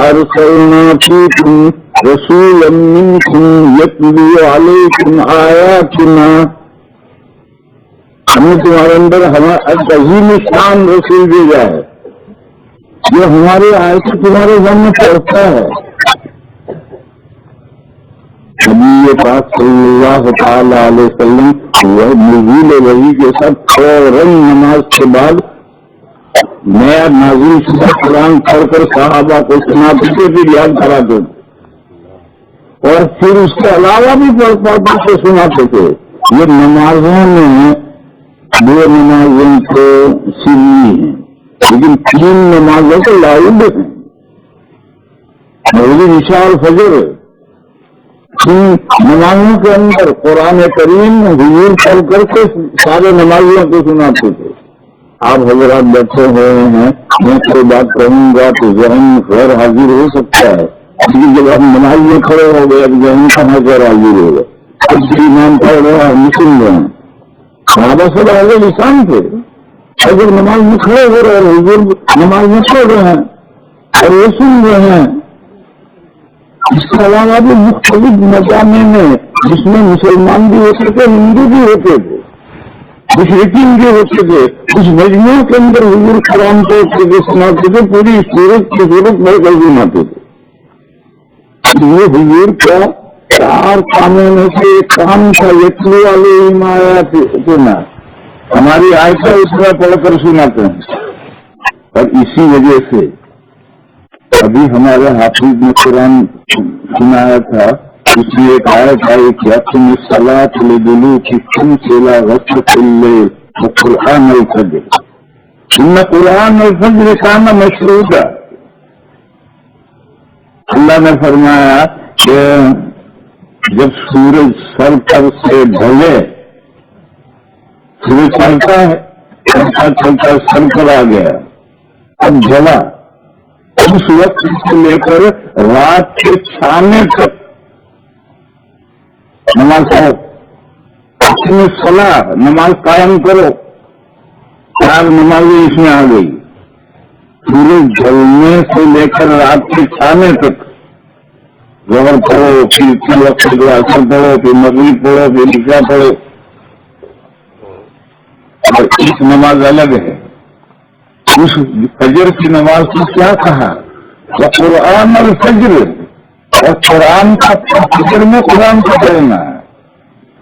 ارسلنا فیکم رسولا منکم یتلو علیکم آیاتنا. ہمیں تمہارے اندر ہمارا عظیم شان رسول بھیجا ہے جو ہماری آیتیں تمہارے سامنے پڑھتا ہے. نبی پاک صلی اللہ تعالی علیہ وسلم وہ نزول وحی کے ساتھ فوراً نماز کے بعد نیا نازل شدہ قرآن پڑھ کر صحابہ کو سناتے تھے، پھر یاد کراتے تھے اور پھر اس کے علاوہ بھی پڑھ کے سناتے تھے. یہ نمازوں میں 2 نمازوں کو سننی ہیں لیکن 3 نمازوں کو لاؤڈ ہیں. مغرب عشاء اور فجر 3 نمازوں کے اندر قرآن کریم حضور پڑھ کر کے سارے نمازیوں کو سناتے تھے. آپ حضرات بیٹھے ہوئے ہیں، میں کوئی بات کہوں گا تو ذہن غیر حاضر ہو سکتا ہے، لیکن جب ہم نماز میں کھڑے ہو گئے اب ذہن کہاں غیر حاضر ہوگا. امام پڑھ رہے ہیں ہم سن رہے ہیں. صحابہ سب آگے لسان تھے، اگر نماز میں کھڑے ہو رہے ہیں حضور نماز میں پڑھ رہے ہیں اور وہ سن رہے ہیں. اس کے علاوہ بھی مختلف مجامع میں جس میں مسلمان بھی ہوتے تھے، ہندو بھی ہوتے تھے، مشرکین بھی ہوتے تھے، اس مجموعے کے اندر حضور کلام کو سناتے تھے، پوری صورت کی صورت بڑھ کر سناتے تھے. یہ حضور کا 4 کاموں میں سے ایک کام تھا یتلو علیہم آیاتنا. ہماری آیتیں اس میں پڑھ کر سناتے ہیں. اور اسی وجہ سے ابھی ہمارے حافظ نے قرآن سنایا تھا، اس میں ایک آیت آئی کہ تم صلاۃ لدلوک الشمس الى غسق الليل وقرآن الفجر ان قرآن الفجر کان مشہودا. اللہ نے فرمایا کہ جب سورج سر پر سے ڈھلے، سورج چلتا ہے، چلتا چلتا سر پر آ گیا، اب جلا، اس وقت سے لے کر رات کے چھانے تک نماز پڑھو، اپنی صلاح نماز قائم کرو. 4 نمازیں اس میں آ گئی. سورج ڈھلنے سے لے کر رات کے چھانے تک ظہر پڑھو، پھر وقت اثر پڑھو، پھر مغرب پڑھو، پھر عشاء پڑھو. اور ایک نماز الگ ہے. اس فجر کی نماز کو کیا کہا؟ قرآن الفجر، اور قرآن کا فجر میں قرآن کا پڑھنا ہے.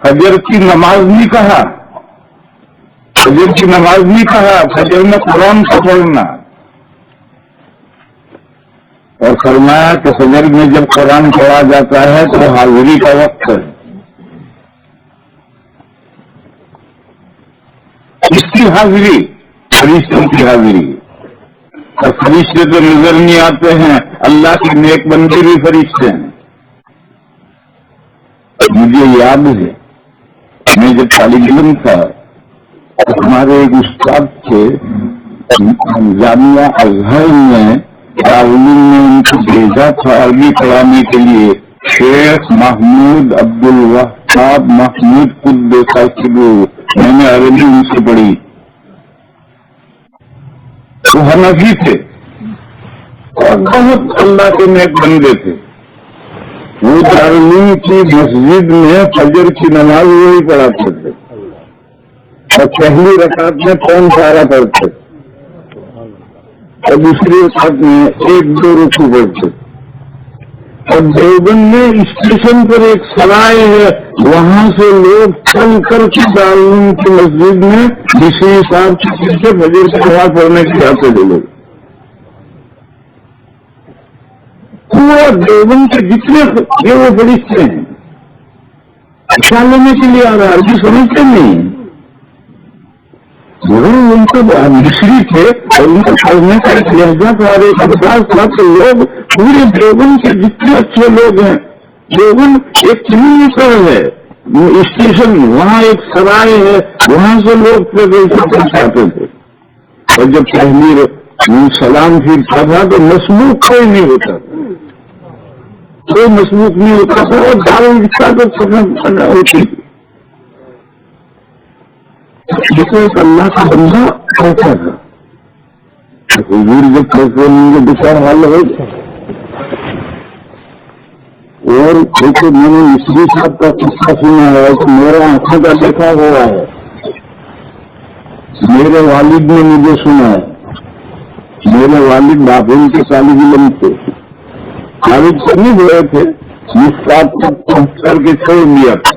فجر کی نماز نہیں کہا، فجر کی نماز نہیں کہا، فجر میں قرآن کا پڑھنا. اور فرمایا کہ فجر میں جب قرآن پڑھا جاتا ہے تو حاضری کا وقت ہے. اس کی حاضری فرشتوں کی حاضری. اور فرشتے تو نظر نہیں آتے ہیں، اللہ کے نیک بندے بھی فرشتے ہیں. مجھے یاد ہے میں جب طالب علم تھا تو ہمارے ایک استاد تھے جامعہ ازہر میں، تعلیم نے ان کو بھیجا تھا عربی پڑھانے کے لیے. شیخ محمود عبد الوہاب محمود قدس سرور، میں نے عربی ان سے پڑھی. وہ حنفی تھے اور بہت اللہ کے نیک بندے تھے. وہ دارالعلوم کی مسجد میں فجر کی نماز وہی پڑھاتے تھے اور پہلی رکعت میں 5 پارا پڑھتے اور دوسری رکعت میں 1-2 رکوع پڑھتے. اور دیوبند میں اسٹیشن پر ایک سرائے ہے، وہاں سے لوگ چل کر کے دارالعلوم کی مسجد میں کسی حساب سے فجر کی نماز پڑھنے کے جاتے تھے لوگ. پورا دیوبند کے جتنے یہ وہ فرشتے ہیں خیال لینے کے لیے آ رہا ہے، عربی سمجھتے نہیں. ان کو مصری تھے اور ان کو پڑھنے کا ایک لہجہ تھا اور ایک انداز تھا کہ لوگ پورے دیوبند کے جتنے اچھے لوگ ہیں، دیوبند ایک کلومیٹر ہے اسٹیشن، وہاں ایک سرائے ہے، وہاں سے لوگ پہنچاتے تھے. اور جب پہلی سلام پھرتا تھا تو مسموق کوئی نہیں ہوتا تھا، کوئی مسموق نہیں ہوتا تھا اور دارو رشتہ تو سفر ہوتی تھی. ایک اللہ کا بندہ کہتا تھا حضور جب کہتے ہیں مجھے بچار حال ہو گیا. اور دیکھو میں نے مصری صاحب کا قصہ سنا ہے کہ میرا آنکھوں کا دیکھا ہوا ہے، میرے والد نے مجھے سنا ہے. میرے والد بابل کے طالب علم تھے، خارج کرنے گئے تھے، مسکات تک پہنچ کر کے چھوڑ دیا تھا.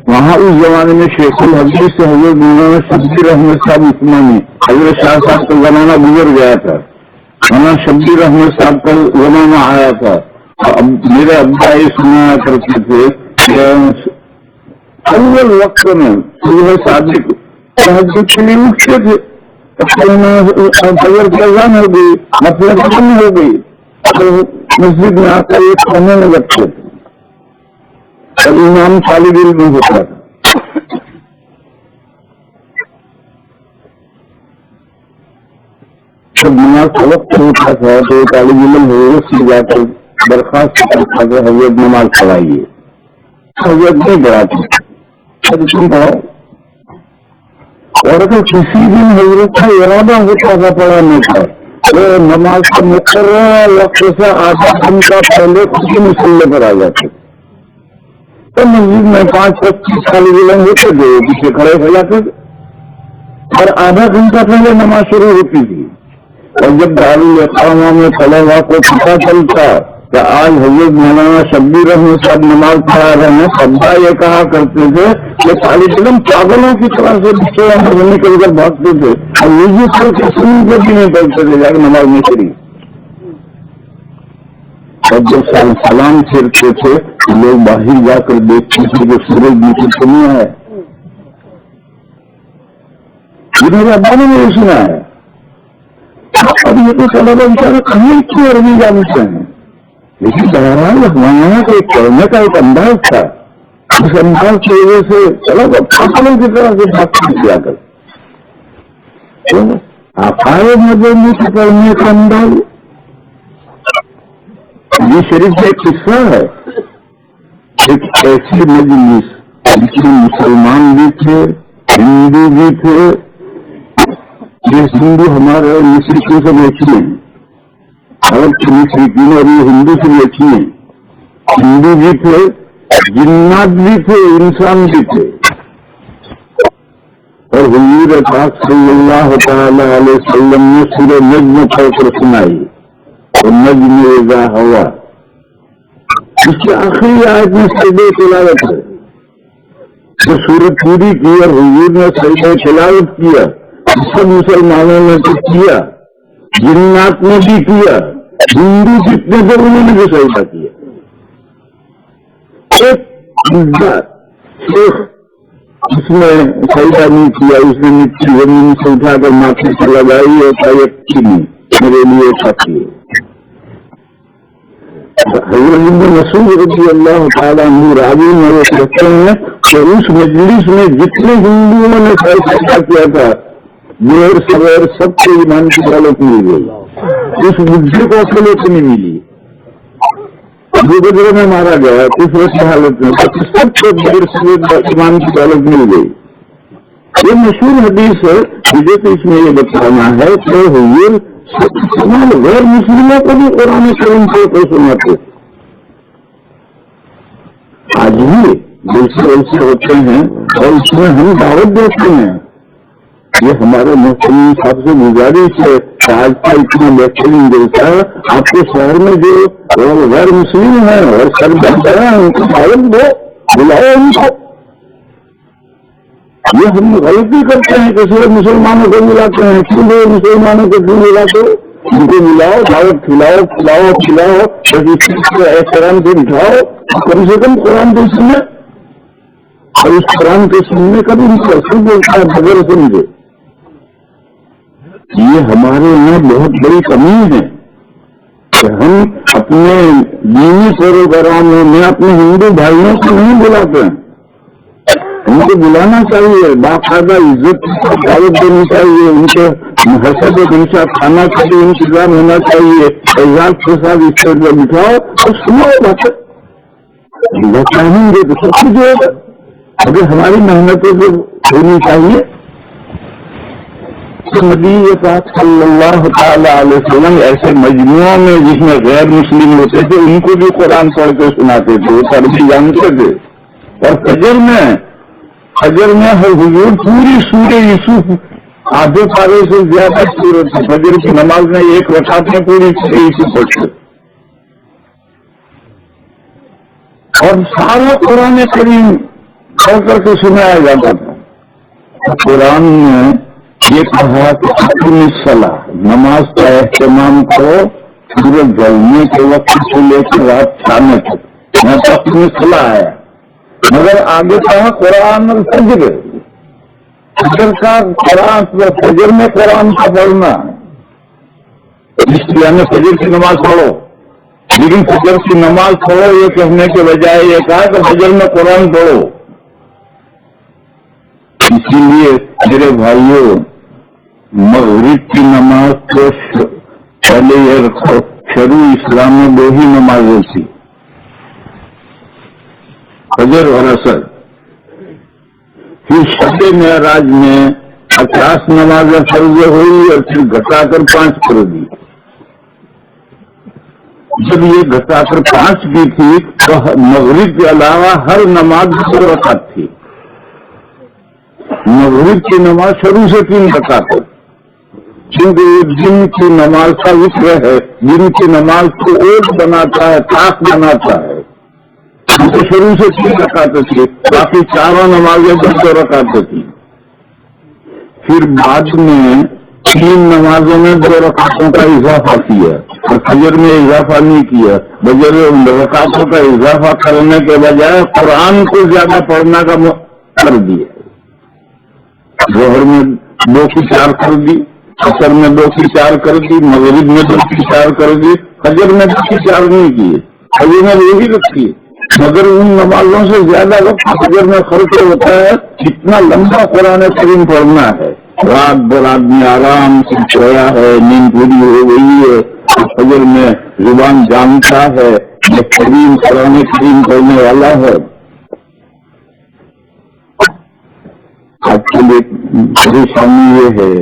وہاں اس زمانے میں شیخ الحدیث سے حضرت مولانا شبیر احمد صاحب عثمانی، حضرت شاہ صاحب کا زمانہ گزر گیا تھا، مولانا شبیر احمد صاحب کا زمانہ آیا تھا. میرے ابا یہ سنا کرتے تھے کہ اول وقت میں صبح صادق تہجد کے لیے اٹھتے تھے، فجر کی اذان ہو گئی، مطلب ختم ہو گئی تو مسجد میں آ کر ایک کھانے میں لگتے تھے اور امام طالب علم ہوتا تھا. جب نماز کا وقت ہوتا تھا تو طالب علم حضرت سے جا کر درخواست کرتا تھا حضرت نماز پڑھائیے. حضرت نہیں پڑھاتے تم پڑھاؤ. اور اگر کسی دن حضرت کا ارادہ ہوتا تھا پڑھانے کا تو نماز کا مقررہ وقت سے آدھا گھنٹہ پہلے کسی مسئلے پر آ جاتے تو مسجد میں 5-25 طالب علم ہوتے تھے، پیچھے کھڑے ہو جاتے تھے اور آدھا گھنٹہ پہلے نماز شروع ہوتی تھی. اور جب دارالاقامہ میں کھڑا ہوا کو پتا چلتا کہ آج حضرت مولانا شبیر احمد صاحب نماز پڑھا رہے ہیں، سبا یہ کہا کرتے تھے کہ طالب علم پاگلوں کی طرح سے بچے نکل کر بھاگتے تھے اور وضو کر کے سن کے بھی نہیں پڑھتے تھے جا کے نماز میں شریف. اور جب سلام پھیرتے تھے لوگ باہر جا کر دیکھتے تھے کہ سورج نیچے تو نہیں ہے. میرے ابا نے مجھے سنا ہے. اب یہ تو طلبا بیچارے کہیں کی عربی جانتے ہیں، لیکن بہرحال ہمارا تو ایک پڑھنے کا ایک انداز تھا. اس انداز کی وجہ سے طلبا پاگلوں کی طرح سے بات کیا کر عقائد مدنی سے پڑھنے کا انداز. یہ شریف کا ایک قصہ ہے. ایک ایسی مجلس جس میں مسلمان بھی تھے، ہندو بھی تھے. یہ ہندو ہمارے مشرقوں سے ایک ہی ہیں، عرب کے مشرقین اور یہ ہندو سے ایک ہی ہیں. ہندو بھی تھے، جنات بھی تھے، انسان بھی تھے. اور حضور پاک صلی اللہ تعالی علیہ وسلم نے سورہ نجم پڑھ کر سنائی اور نجم اذا ہوا. اس کی آخری آیت میں سجدہ تلاوت ہے. جو سورت پوری کی اور حضور نے سجدہ تلاوت کیا، سب مسلمانوں نے تو کیا، جنات نے بھی کیا، ہندو جتنے تھے انہوں نے بھی سجدہ کیا. ایک اس میں سجدہ نہیں کیا، اس نے مٹی زمین سے اٹھا کر ماتھے سے لگائی ہوتا ہے میرے لیے کافی ہے. حضرت مسعود رضی اللہ تعالیٰ عنہ راوی میں وہ کہتے ہیں کہ اس مجلس میں جتنے ہندوؤں نے فیصلہ کیا تھا دیر سویر سب کو ایمان کی دولت مل گئی. اس بدھے کو اصلیت نہیں ملی. جو بدرے میں مارا گیا کفر کی حالت میں سب کو دیر سویر ایمان کی دولت مل گئی. یہ مشہور حدیث ہے. مجھے تو اس میں یہ بتانا ہے کہ حضور تمام غیر مسلموں کو بھی قرآن کریم کو سناتے. آج بھی جیسے ہوتے ہیں اور اس میں ہم دعوت دیتے ہیں. یہ ہمارے محترم صاحب سے گزارش ہے کہ آج کا اتنا بہترین جلسہ آپ کے شہر میں جو غیر مسلم ہیں اور سرگرم ہیں ان کو دعوت دو، بلاؤ ان کو. یہ ہم غلطی کرتے ہیں کہ صرف مسلمانوں کو ملاتے ہیں. کیوں مسلمانوں کو کیوں ملاتے؟ ان کو ملاؤ، دعوت کھلاؤ، کھلاؤ کھلاؤ، احترام سے بٹھاؤ. کم سے کم قرآن کو سنیں اور اس قرآن کے سننے کا بھی ان کو اصل بولتا ہے بغیر سمجھے. یہ ہمارے یہاں بہت بڑی کمی ہے کہ ہم اپنے دینی پروگراموں میں اپنے ہندو بھائیوں کو نہیں بلاتے ہیں. ان کو بلانا چاہیے، باقاعدہ عزت دعوت دینی چاہیے، ان کے حسب ہمیشہ کھانا کا بھی انتظام ہونا چاہیے. اعزاز کے ساتھ اس پر بٹھاؤ اور سنو باتیں. چاہیں گے تو سب کچھ ہوگا. اگر ہماری محنتوں کو ہونی چاہیے. نبی پاک صلی اللہ تعالی علیہ وسلم ایسے مجموعوں میں جس میں غیر مسلم ہوتے تھے ان کو بھی قرآن پڑھ کے سناتے تھے، وہ عربی جانتے تھے. اور فجر میں حضور پوری سورہ یوسف آدھے پارے سے زیادہ سورت ہے. فجر کی نماز میں ایک رکعت میں پوری سورہ یوسف پڑھتے اور سارا قرآن کریم پڑھ کر کے سنایا جاتا تھا. قرآن میں یہ کہا کہ اپنی صلاح نماز کا اہتمام کرو سورج ڈھلنے کے وقت سے لے کر رات چھانے تک. میں تو اپنی صلاح آیا مگر آگے کہا قرآن الفجر. فجر کا قرآن فجر میں قرآن کا پڑھنا اس لیے ہمیں فجر کی نماز پڑھو، لیکن فجر کی نماز پڑھو یہ کہنے کے بجائے یہ کہا کہ فجر میں قرآن پڑھو. اسی لیے میرے بھائیوں مغرب کی نماز تو پہلے یہ رکھو شروع اسلام میں 2 ہی نمازیں تھی، فجر اور عصر. پھر شب معراج میں 50 نمازیں فرض ہوئی اور پھر گھٹا کر 5 کر دی. جب یہ گھٹا کر 5 کی تھی تو مغرب کے علاوہ ہر نماز 2 رکعت تھی. مغرب کی نماز شروع سے 3 رکعت. کیونکہ یہ جن کی نماز کا ذکر ہے، جن کی نماز کو اوٹ بناتا ہے، طاق بناتا ہے. تو شروع سے 3 رکعتیں تھی، باقی چاروں نمازیں 2 رکعتیں تھی. پھر بعد میں 3 نمازوں میں 2 رکعتوں کا اضافہ کیا اور فجر میں اضافہ نہیں کیا. بجر رکعتوں کا اضافہ کرنے کے بجائے قرآن کو زیادہ پڑھنا کا کر دیا. ظہر میں 2 کی 4 کر دی، عصر میں 2 کی 4 کر دی، مغرب میں 2 کی 4 کر دی، فجر میں 2 کی 4 نہیں کیے. فجر میں یہی رکھی، مگر ان نمازوں سے زیادہ وقت فجر میں خرچ ہوتا ہے. اتنا لمبا قرآن کریم پڑھنا ہے. رات بھر آدمی آرام سے سویا ہے، نیند پوری ہو گئی ہے، فجر میں زبان جانتا ہے یہ کریم قرآن کریم پڑھنے والا ہے. آج کل ایک پریشانی یہ ہے،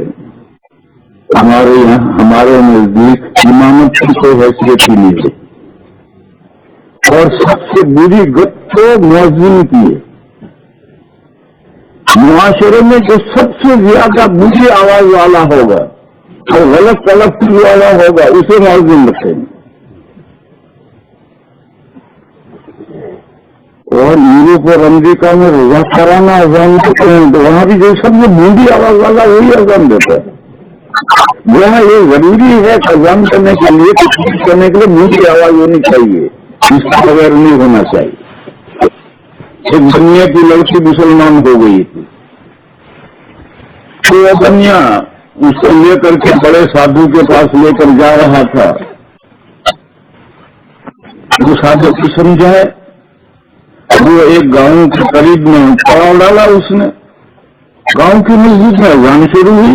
ہمارے نزدیک امامت کی کوئی حیثیت ہی نہیں ہے، اور سب سے بری گت تو مؤذن کی ہے. معاشرے میں جو سب سے زیادہ بری آواز والا ہوگا اور غلط تلفظ والا ہوگا اسے مؤذن رکھیں گے. اور یورپ اور امریکہ میں رضا کرانا اذان دیتے ہیں تو وہاں بھی جو سب سے بری آواز والا وہی اذان دیتا ہے. یہاں یہ ضروری ہے اذان کرنے کے لیے تشریح کرنے کے لیے بری آواز ہونی چاہیے، اس کے بغیر نہیں ہونا چاہیے. ایک دنیا کی لڑکی مسلمان ہو گئی تھی تو وہ دنیا اس کو لے کر کے بڑے سادھو کے پاس لے کر جا رہا تھا. وہ سادھو کو سمجھائے، وہ ایک گاؤں کے قریب میں پڑاؤ ڈالا. اس نے گاؤں کی مسجد میں اذان شروع ہوئی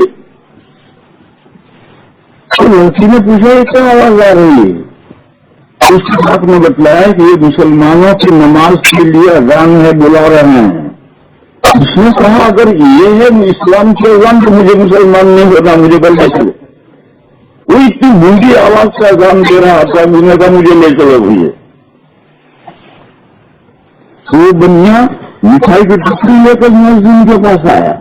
تو لڑکی نے پوچھا یہ کیا آواز آ رہی ہے. اس کے ساتھ نے بتلایا کہ یہ مسلمانوں کی نماز کے لیے اذان ہے، بلا رہے ہیں. اس نے کہا اگر یہ ہے اسلام کی اذان تو مجھے مسلمان نہیں ہونا، مجھے بلکہ چلو. وہ اتنی بری آواز سے اذان دے رہا تھا، نے کہا مجھے لے چلو بھائی. تو وہ بنیا مٹھائی کی ٹکڑی لے کر مؤذن کے پاس آیا.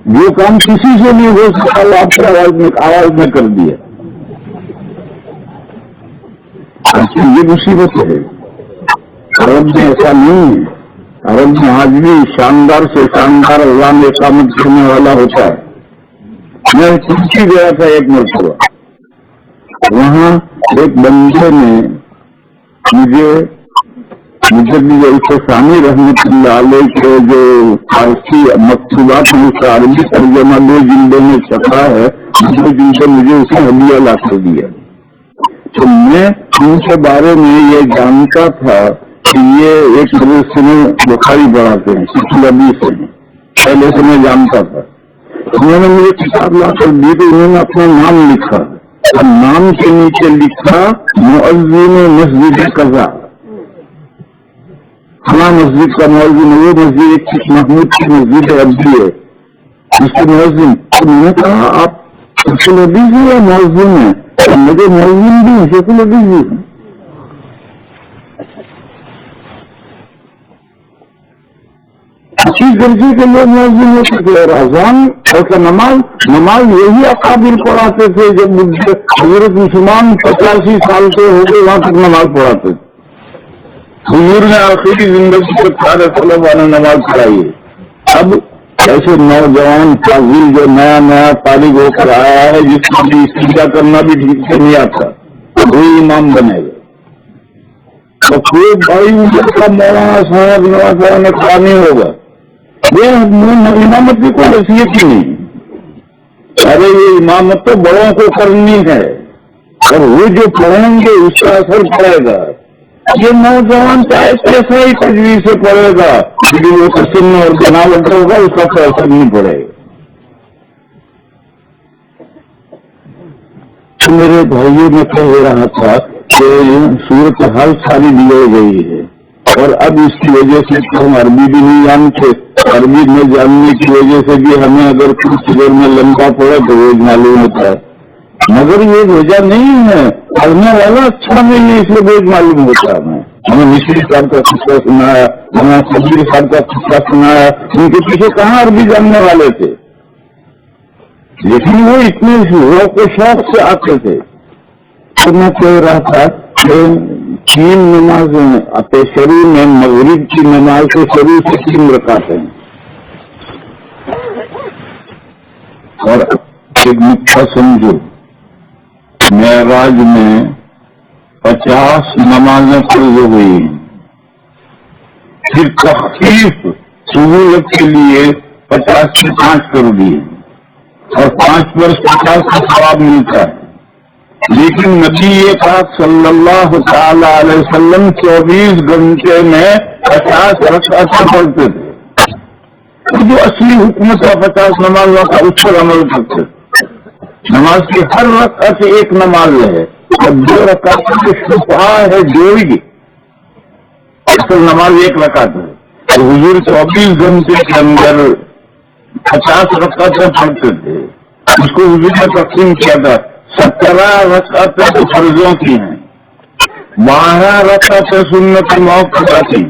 جو کام کسی سے نہیں ہو سکتا وہ آپ کی آواز میں کر دیا. یہ مصیبت ہے. عرب میں ایسا نہیں ہے. عرب میں آج بھی شاندار سے شاندار اذان اقامت کرنے والا ہوتا ہے. میں ترکی گیا تھا ایک مرتبہ، وہاں ایک بندے نے مجھے ثانی رحمت اللہ علیہ کے جو فارسی مکتوبات ہیں اس کا عربی ترجمہ 2 جلدوں میں چھپا ہے، 2 جلدیں مجھے اسے ہدیہ لا کر دیا. تو میں ان کے بارے میں یہ جانتا تھا کہ یہ ایک مدرسے میں بخاری پڑھاتے ہیں، سلسلہ 20 ہیں، پہلے سے میں جانتا تھا. انہوں نے مجھے کتاب لا کر دی تو انہوں نے اپنا نام لکھا اور نام کے نیچے لکھا مؤذن مسجد قضا. ہمارا مسجد کا مؤذن وہ مسجد ایک محمود کی مسجد عبدی ہے، اس کے مؤذن. تو میں نے کہا آپ شیخ الحدیث ہیں یا مؤذن ہیں؟ مجھے مؤذن بھی ہیں، شیخ الحدیث بھی ہیں. اسی درجے کے لوگ مؤذن ہوتے تھے. اور اذان اور نماز یہی اقابل پڑھاتے تھے. جب حضرت مسلمان 85 سال کے ہو گئے وہاں تک نماز پڑھاتے تھے. حضور نے آخری زندگی پر سارے طلباء نے نماز پڑھائی ہے. اب ایسے نوجوان فاضل جو نیا طالب ہو کر آیا ہے جس کو بھی سجدہ کرنا بھی ٹھیک سے نہیں آتا، وہی امام بنے گا. تو کوئی بڑی عمر کا مولانا صاحب نواز نے کھڑا نہیں ہوگا. یہ امامت کی کوئی حیثیت ہی نہیں. ارے یہ امامت تو بڑوں کو کرنی ہے اور وہ جو پڑھیں گے اس کا اثر پڑے گا. یہ نوجوان چاہے کیسا ہی تجویز سے پڑے گا لیکن وہ سن اور بناوٹ ہوگا اس کا کوئی اثر نہیں پڑے گا. میرے بھائیوں میں کہہ رہا تھا کہ صورت حال ساری بگڑ گئی ہے اور اب اس کی وجہ سے ہم عربی بھی نہیں جانتے. عربی میں جاننے کی وجہ سے بھی ہمیں اگر کچھ فگر میں لمبا پڑے تو وہ معلوم ہوتا ہے، مگر یہ وجہ نہیں ہے. پڑھنے والا اچھا نہیں ہے اس لیے بوجھ معلوم ہوتا ہے. ہمیں مشری صاحب کا قصہ سنایا، ہمیں صدیر صاحب کا قصہ سنایا، ان کے پیچھے کہاں عربی جاننے والے تھے. لیکن وہ اتنے ذوق و شوق سے آتے تھے. تو میں کہہ رہا تھا کہ 3 نمازیں شروع میں مغرب کی نماز سے شروع سے 3 رکعتیں اور ایک نقطہ سمجھو، معراج میں 50 نمازیں فرض ہوئی ہیں، پھر تخفیف سہولت کے لیے 50 سے 5 کر دیے اور 5 پر 50 کا ثواب ملتا ہے. لیکن نبی پاک صلی اللہ تعالی علیہ وسلم 24 گھنٹے میں 50 رکعتیں پڑھتے تھے. جو اصلی حکمت ہے 50 نمازوں کا اس پر عمل کرتے تھے. نماز کی ہر رکعت ایک نماز ہے اور 2 رکعت جو شفاء ہے جوڑی گی، اصل نماز 1 رکعت ہے. تو حضور 24 گھنٹے کے اندر 50 رکعتیں پڑھتے تھے. اس کو حضور نے تقسیم کیا تھا. 17 رکعتیں تو فرضوں کی ہیں، 12 رکعتیں سنت موقوفہ کی،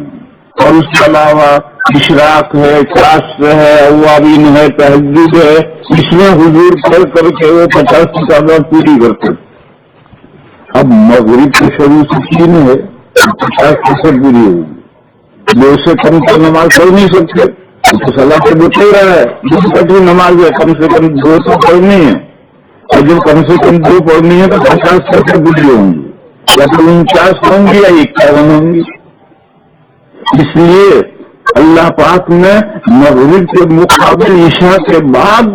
اور اس کے علاوہ اشراق ہے، چاشت ہے، اوابین ہے، تہجد ہے. اس میں حضور پڑھ کر کے وہ 50 کی تعداد پوری کرتے. اب مغرب کے شروع سے 3 ہے، 50 کیسے پوری ہوگی؟ 2 سے کم تو نماز پڑھ نہیں سکتے. تو صلاح سے بتا ہی رہا ہے 2 کٹھی نماز ہے، کم سے کم 2 تو پڑھنی ہے. اور جب کم سے کم 2 پڑھنی ہے تو 50 کیسے پوری ہوں گی؟ یا تو 49 ہوں گی یا 51 ہوں گی. اس لیے اللہ پاک نے مغرب کے مقابل عشاء کے بعد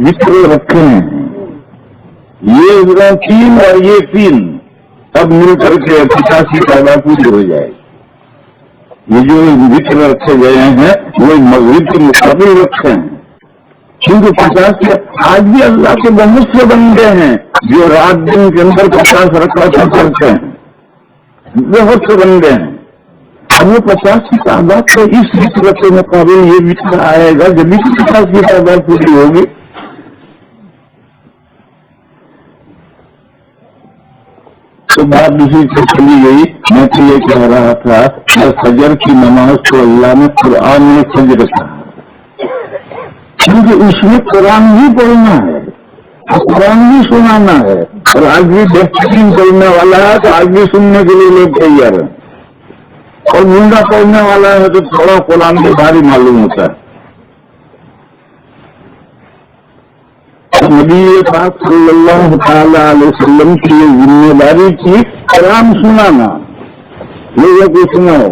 ذکر رکھے ہیں. یہ 3 اور یہ 3 اب مل کر کے 50 کی تعداد پوری ہو جائے گی. یہ جو ذکر رکھے گئے ہیں وہ مغرب کے مقابل رکھے ہیں. کیونکہ 50 کے آج بھی اللہ کے بہت سے بندے ہیں جو رات دن کے اندر 50 رکعتیں پڑھتے ہیں. بہت سے بندے ہیں. اب وہ 50 کی تعداد سے اس ذکر کے مقابل یہ ذکر آئے گا جب بھی 50 کی تعداد پوری ہوگی. تو بات دوسری سے چلی گئی. میں تو یہ کہہ رہا تھا کہ فجر کی نماز کو اللہ نے قرآن میں فجر کہا، کیونکہ اس میں قرآن بھی پڑھنا ہے اور قرآن بھی سنانا ہے. اور آج بھی بہترین پڑھنے والا ہے تو آج بھی سننے کے لیے لوگ تیار ہیں. اور گنڈا پڑھنے والا ہے تو تھوڑا قرآن بھی بھاری معلوم ہوتا ہے. نبی پاک صلی اللہ تعالی علیہ وسلم کی یہ ذمہ داری تھی قرآن سنانا، لوگوں کو سناؤ،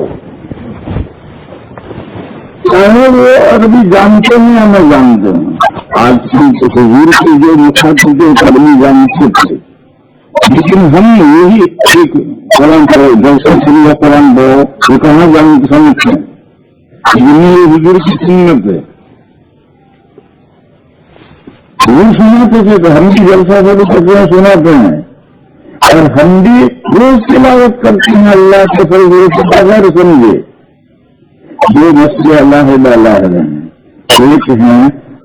چاہے وہ عربی جانتے ہیں یا نہ جانتے ہیں. آج کی حضور کی جو مخاطب عربی جانتے تھے، لیکن ہم یہی ایک قرآن پڑھو جیسے سنیا قرآن پڑھو وہ کہاں جان سمجھتے ہیں. یہ حضور کی سنت ہے. وہ سناتے تھے تو ہم بھی جلسہ سے بھی سناتے ہیں اور ہم بھی روز تلاوت کرتے ہیں. اللہ کے فضل سے بغیر سمجھے دو مسئلے اللہ ہیں. ایک ہے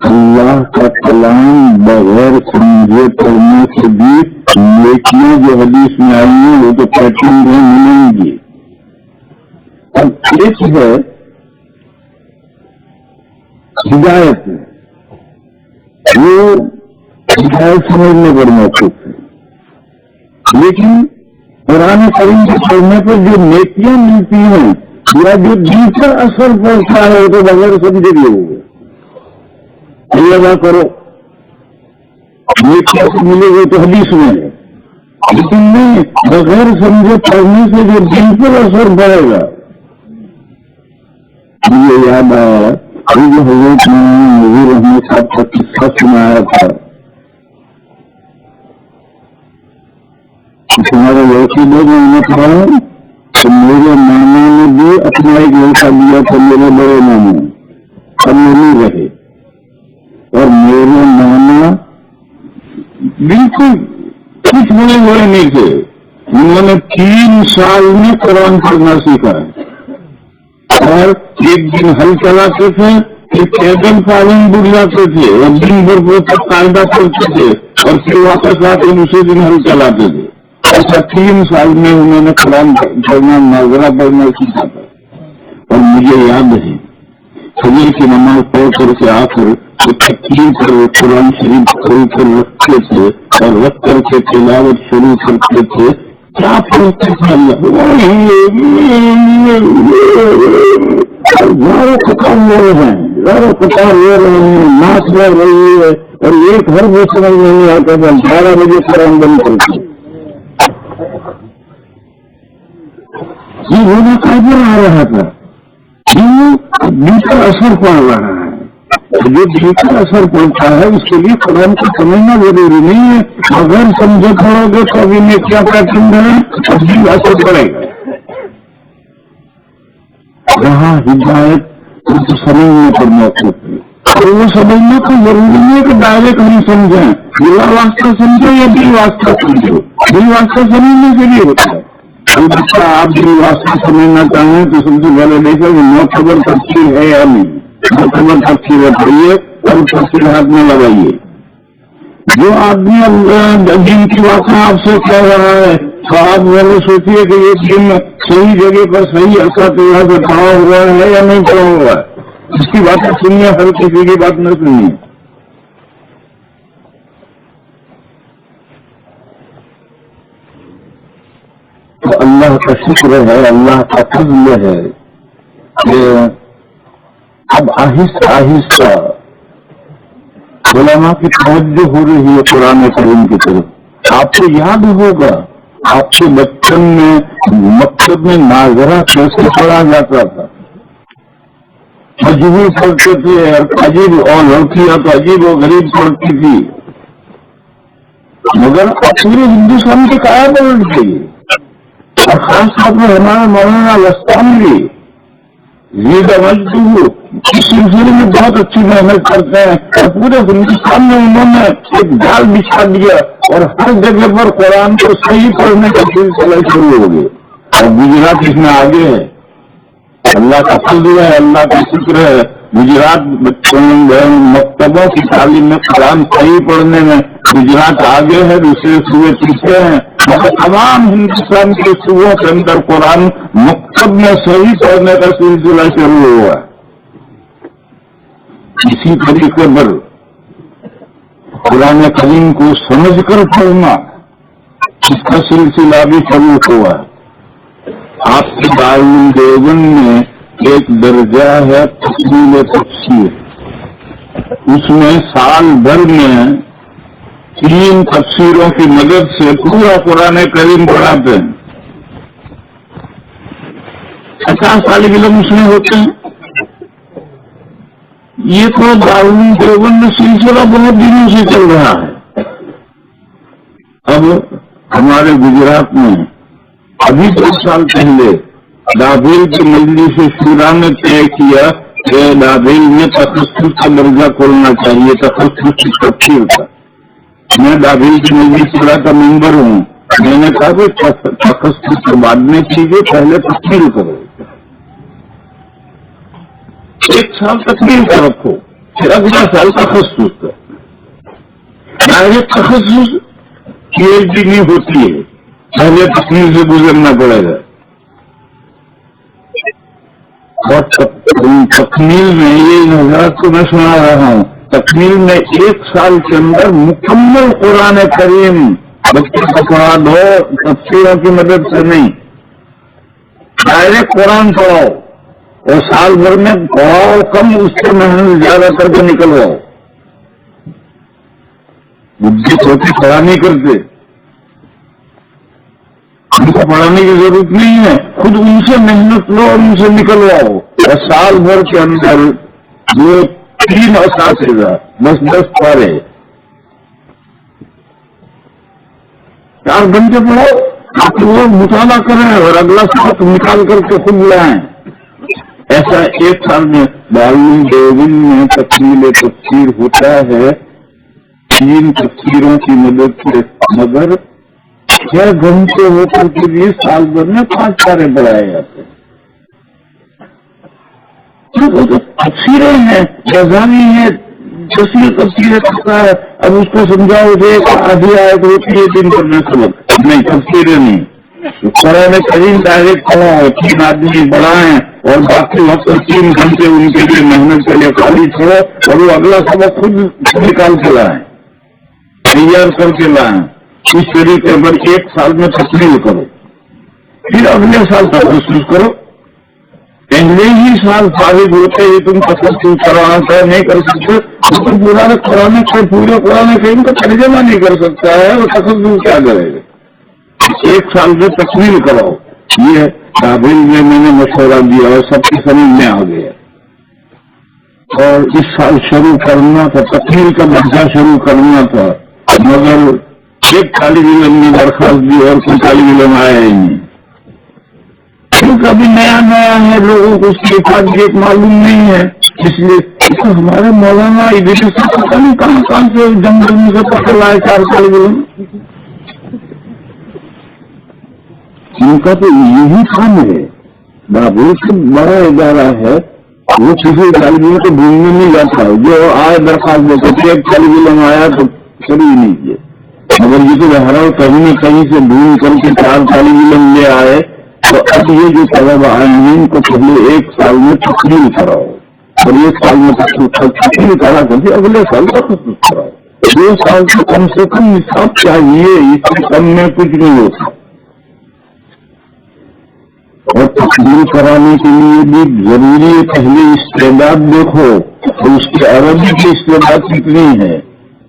اللہ کا کلام بغیر سمجھے پڑھنے سے بھی نیکیاں جو حدیث میں آئی ہیں وہ تو پیٹرن میں ملیں گی. اب ایک ہے ہدایت، وہ ہدایت سمجھنے پر موقف ہے. لیکن قرآن کریم کے پڑھنے پر جو نیکیاں ملتی ہیں یا جو دل پر اثر پڑتا ہے وہ تو بغیر سمجھے بھی ہوگا. اللہ کرو نیکیاں سے ملے گا تو حدیث میں ہے، لیکن نہیں بغیر سمجھے پڑھنے سے جو دل پر اثر پڑے گا. مجھے یاد آیا جو حضرت نذیر احمد صاحب کا قصہ سنایا تھا. تمہارے لڑکی لوگ میں پڑھا تو میرے ماما نے بھی اپنا ایک لڑکا دیا تھا میرے بڑے ماما، اب نہیں رہے. اور میرے ماما بالکل کچھ بڑے بڑے نہیں تھے. انہوں نے 3 سال میں قرآن پڑھنا سیکھا ہے اور ایک دن ہل چلاتے تھے، ایک پیدل فارم بڑھ جاتے تھے اور دن بھر وہ تک قاعدہ کرتے تھے اور پھر واپس آ کے اسی دن ہل چلاتے تھے. ایسا 3 سال میں انہوں نے قرآن پڑھنا ناظرہ پڑھنا سیکھا تھا. اور مجھے یاد ہے فجر کی نماز پڑھ کر کے آ کر تو تقریر پر قرآن شریف کھول کر رکھتے تھے اور رکھ کر کے تلاوت شروع کرتے تھے. کیا پڑھتے تھے؟ زاروں قطار ہو رہے ہیں، زاروں قطار ہو رہے ہیں، ناچ لگ رہی ہے اور ایک ہر وہ سمجھ نہیں آتا تھا. 12 بجے قرآن بند کرتے یہ ہونا قابل آ رہا تھا. دل پر اثر پڑ رہا ہے. جو دل پر اثر پڑتا ہے اس کے لیے قرآن کو سمجھنا ضروری نہیں ہے. اگر سمجھے پڑو گے تو ابھی میں کیا پیٹرن ہے اب دل اثر پڑے گا. جہاں ہدایت کو سمجھنے پر موقف ہے اور وہ سمجھنا تو ضروری نہیں ہے کہ ڈائریکٹ نہیں سمجھیں. بلا واسطہ سمجھو یا دل واسطہ سمجھو. دل واسطہ سمجھنے کے لیے ہوتا ہے. البتہ آپ دل واسطہ سمجھنا چاہیں تو سب سے پہلے دیکھیں کہ معتبر تفسیر ہے یا نہیں. معتبر تفسیر پڑھیے اور تفسیر ہاتھ میں لگائیے. جو آدمی دن کی باتیں آپ سے کہہ رہا ہے تو آپ وہ سوچیے کہ یہ دن صحیح جگہ پر صحیح اساتذہ سے پڑھا ہوا ہے یا نہیں پڑھا ہوا ہے. اس کی باتیں سنیے، ہر کسی کی بات نہ سنیے. تو اللہ کا شکر ہے، اللہ کا فضل ہے کہ اب آہستہ آہستہ علماء کی توجہ ہو رہی ہے قرآن کریم کی طرف. آپ کو یاد ہوگا آپ کے بچپن میں مکتب میں ناظرہ کیسے پڑھا جاتا تھا. مجبور پڑھتے تھے اور عجیب، اور لڑکیاں تو عجیب و غریب پڑھتی تھی. مگر پورے ہندوستان کی کیا پلٹ گئی. اور خاص طور پر ہمارا مولانا لستانوی زیدہ مجدو اس سلسلے میں بہت اچھی محنت کرتے ہیں اور پورے ہندوستان میں انہوں نے ایک جال بچھا دیا اور ہر جگہ پر قرآن کو صحیح پڑھنے کا سلسلہ شروع ہو گیا. اور گجرات اس میں آگے ہے. اللہ کا فضل ہے، اللہ کا شکر ہے. گجرات بچوں مکتبوں کی تعلیم میں قرآن صحیح پڑھنے میں گجرات آگے ہے، دوسرے صوبے پیچھے ہیں. تمام ہندوستان کے صوبوں کے اندر قرآن مکتب میں صحیح پڑھنے کا سلسلہ شروع ہوا ہے. اسی طریقے پر قرآن کریم کو سمجھ کر پڑھنا اس کا سلسلہ بھی شروع ہوا ہے. آپ کے دارالعلوم دیوبند میں ایک درجہ ہے تفصیل تفسیر. اس میں سال بھر میں 3 تفسیروں کی مدد سے پورا قرآن کریم پڑھاتے ہیں. 50 طالب علم اس میں ہوتے ہیں. یہ تو دارالعلوم دیوبند میں سلسلہ بہت دنوں سے چل رہا ہے. اب ہمارے گجرات میں ابھی 2 سال پہلے دابیل کی مجلس شورا نے طے کیا کہ دابیل میں تخصص کا درجہ کھولنا چاہیے، تخصص کی تفسیر کا. میں دابیل کی مجلس شورا کا ممبر ہوں. میں نے کہا کہ تخصص کے بعد میں چیزیں پہلے تفصیل کرو. 1 سال تفصیل کا رکھو، پھر اگلا سال تخصص کا. ڈائریکٹ تخصص PhD نہیں ہوتی ہے، پہلے تکمیل سے گزرنا پڑے گا. اور تکمیل میں یہ حضرات کو میں سنا رہا ہوں، تکمیل میں 1 سال کے اندر مکمل قرآن کریم بچے کو پڑھا دو، تفسیروں کی مدد سے نہیں. ڈائریکٹ قرآن پڑھاؤ اور سال بھر میں پڑھاؤ کم، اس سے محنت زیادہ کر کے نکلواؤ. بچے چھوٹے پڑھا نہیں کرتے، ان کو پڑھانے کی ضرورت نہیں ہے. خود ان سے محنت لو اور ان سے نکلواؤ. اور سال بھر کے اندر وہ 3 اساتذہ 10 پارے 4 گھنٹے پڑھاؤ. آپ وہ مطالعہ کریں اور اگلا ساتھ نکال کر کے خود لائیں. ایسا 1 سال میں دارالعلوم دیوبند میں تفصیل تفسیر ہوتا ہے 3 تفسیروں کی مدد سے. مگر 6 گھنٹے ہو کر کے بھی سال بھر میں 5 پارے پڑھائے جاتے ہیں. تفسیریں ہیں، جزانی ہے، تفسیریں کرتا ہے. اب اس کو سمجھاؤ کہ آدھی آیت ہوتی ہے 3 پر میں سبق نہیں، تفسیریں نہیں. قرآن کریم ڈائریکٹ پڑھاؤ، 3 آدمی بڑھائیں اور باقی وقت 3 گھنٹے ان کے لیے محنت کے لیے خالی چھوڑو اور وہ اگلا سبق خود نکال کے لائیں، تیار کر کے لائیں. اس طریقے پر 1 سال میں تکمیل کرو، پھر اگلے سال تخصص کرو. پہلے ہی سال فارغ ہوتے ہی تم تخصص کروانا طے نہیں کر سکتے تو پورے قرآن کریم کا ترجمہ نہیں کر سکتا ہے، وہ تخصص کیا کرے گا؟ 1 سال سے تکمیل کراؤ. یہ کابل میں نے مشورہ دیا اور سب کی سمجھ میں آ گیا. اور اس سال شروع کرنا تھا، تکمیل کا درجہ شروع کرنا تھا، مگر ایک طالب علم نے درخواست دی اور کوئی طالب علم آیا ہی نہیں. کیونکہ ابھی نیا ہے، لوگوں کو اس کی حفاظت معلوم نہیں ہے. اس لیے ہمارے مولانا ادھر سے پتہ نہیں کہاں سے جنگل میں سے پکڑ لائے 4 طالب علم. ان کا تو یہی کام ہے. بابل سے بڑا ادارہ ہے، وہ کسی طالب علم کو ڈھونڈنے نہیں جاتا ہے. جو آئے درخواست دیتے 1 طالب علم آیا تو شروع ہی نہیں کیا. مگر یہ تو بہرحال کہیں نہ کہیں سے ڈھونڈ کر کے 4 طالب علم لے آئے. تو اب یہ جو طلبہ آئے ہیں ان کو پہلے 1 سال میں تکمیل کراؤ اور 1 سال میں تکمیل کرا کر کے اگلے سال تخصص کراؤ. 2 سال سے کم نصاب چاہیے، اس سے کم میں کچھ نہیں ہوتا. اور تکمیل کرانے کے لیے بھی ضروری ہے پہلے استعداد دیکھو تو اس کی عربی کی استعداد کتنی ہے،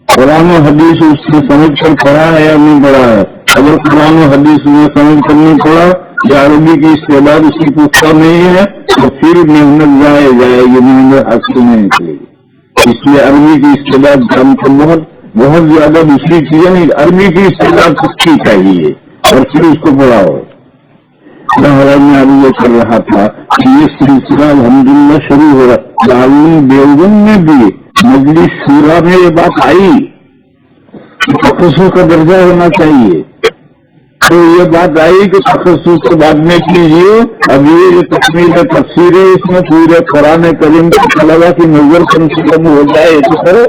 قرآن و حدیث اس نے سمجھ کر پڑھا ہے یا نہیں پڑھا ہے. اگر قرآن و حدیث میں سمجھ کر نہیں پڑھا یا عربی کی استعداد اس کی پختہ نہیں ہے تو پھر محنت جائے گی، محنت حاصل نہیں نکلے گی. اس لیے عربی کی استعداد کم کو بہت زیادہ دوسری چیزیں نہیں، عربی کی استعداد سچی چاہیے اور پھر اس کو پڑھاؤ. میں ابھی یہ کر رہا تھا کہ یہ سلسلہ الحمدللہ شروع ہو رہا. دارالعلوم دیوبند میں بھی مجلس شورا میں یہ بات آئی کہ تخصص کا درجہ ہونا چاہیے. تو یہ بات آئی کہ تخصص کو بعد میں کیجیے. اب یہ تکمیل تفسیر ہے، اس میں پورے قرآن کریم کی طلبہ کی نظر کم سے کم ہو جائے تو کرو.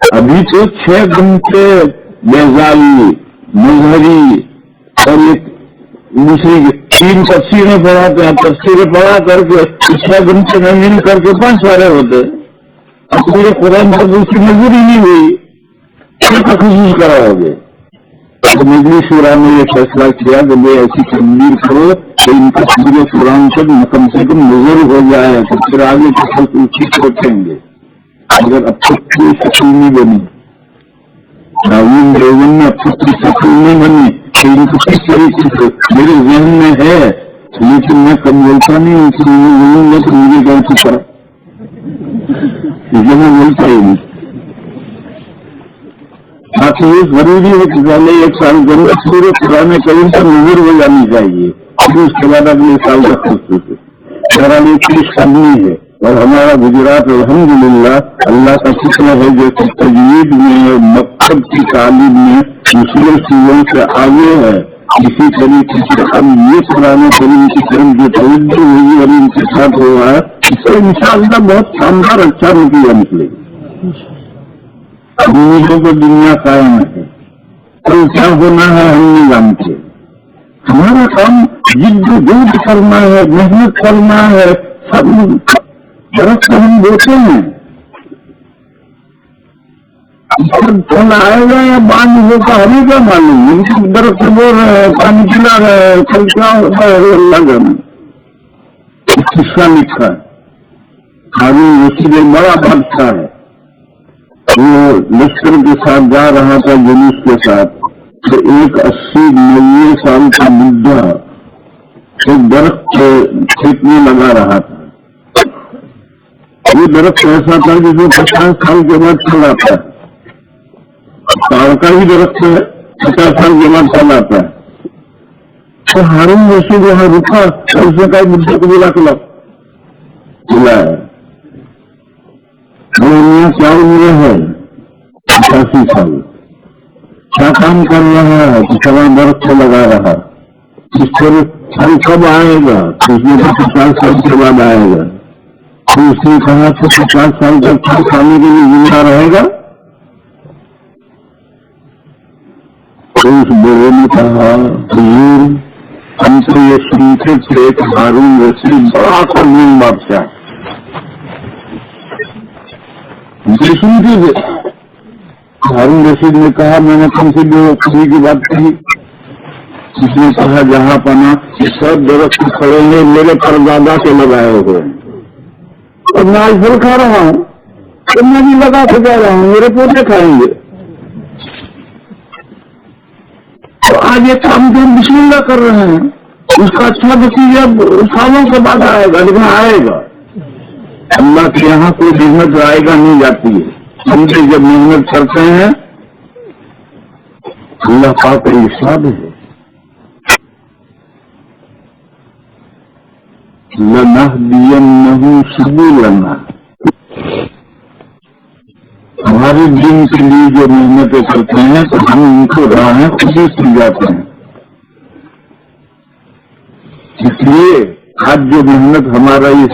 ابھی تو 6 گھنٹے بیزالی مظہری اور یہ دوسری 3 تفسیریں پڑھاتے ہیں. تفسیریں پڑھا کر کے 6 گھنٹے میں مل کر کے 5 سارے ہوتے. اب پورے قرآن پر اس کی نظر ہی نہیں ہوئی، پھر تخصص کراؤ گے. تو مجلس شورا نے یہ فیصلہ کیا کہ وہ ایسی تدبیر کرو کہ ان کا پورے قرآن سے کم نظر ہو جائے تو پھر آگے ٹھیک سوچیں گے. اگر اب تک کوئی شکل نہیں بنی، دیوبند میں اب تک کوئی شکل نہیں بنی کہ ان کو کس طریقے سے میرے ذہن میں ہے، لیکن میں کم بولتا نہیں ہوں کہ بولوں گا تو مجھے کون سی طرح میں بولتا ہی نہیں. باقی یہ ضروری ہے کہ پہلے 1 سال ضرورت پورے قرآن کریم پر نظر ہو جانی چاہیے، پھر اس کے بعد اگلے سال تک بہرحال یہ کوشش کرنی ہے. اور ہمارا گجرات الحمدللہ اللہ کا شکر ہے جو تجوید میں اور مکتب کی تعلیم میں دوسرے چیزوں سے آگے ہے. اسی طریقے سے ہم یہ قرآن کریم کی طرف جو توجہ ہوئی اور ان کے ساتھ ہوا ہے اس سے انشاءاللہ بہت شاندار اچھا نتیجہ نکلے گا. امیدوں کو دنیا قائم ہے، کل کیا ہونا ہے ہم نہیں جانتے. ہمارا کام جد و جہد کرنا ہے، محنت کرنا ہے. سب درخت ہم بوتے ہیں، پھل آئے گا یا باندھ ہوگا ہمیں کیا معلوم. ان کو درخت بول رہے ہیں، پانی پلا رہے ہیں، پھل کیا ہوتا ہے اللہ جانے. قصہ لکھا ہے ہارون رشید ایک بڑا بادشاہ ہے. وہ لشکر کے ساتھ جا رہا تھا جلوس کے ساتھ تو ایک 80-90 سال کا بڈھا ایک درخت کھیت میں لگا رہا تھا. یہ درخت ایسا تھا جس میں 50 سال کے بعد پھل آتا ہے. تاڑ کا ہی درخت ہے، 50 سال کے بعد پھل آتا ہے. تو ہارون رشید وہاں رکا اور اس نے کہا بڈھے کو بلا کے بلایا. میاں کیا عمر ہے؟ 85 سال. کیا کام کر رہا ہے؟ سوا درخت لگا رہا. اس پر پھل کب آئے گا؟ اس میں 50 سال کے بعد آئے گا. تو اس نے کہا کہ 50 سال تک پھل کھانے کے لیے زندہ رہے گا. تو اس بڑے نے کہا حضور ہم تو یہ سنتے تھے کہ ہارون رشید بڑا قدیم بادشاہ، یہ سنتے تھے. ہارون رشید نے کہا میں نے کم سے بھی خبی کی بات کہی. اس نے کہا جہاں پنا یہ سب درخت کھڑے ہیں میرے پردادا کے لگائے ہوئے ہیں اور میں آج پھل کھا رہا ہوں تو میں بھی لگا کے جا رہا ہوں، میرے پوتے کھائیں گے. تو آج یہ کام جو ہم بسم اللہ کر رہے ہیں اس کا اچھا نتیجہ سالوں کے بعد آئے گا، لیکن آئے گا. اللہ کے یہاں کوئی محنت آئے گا نہیں جاتی ہے. ہم سے جب محنت کرتے ہیں اللہ پاک کا ارشاد ہے لَنَهْدِيَنَّهُمْ سُبُلَنَا، ہمارے دین کے لیے جو محنتیں کرتے ہیں تو ہم ان کو راہیں خود ہی سل جاتے ہیں. اس لیے آج جو محنت ہمارا یہ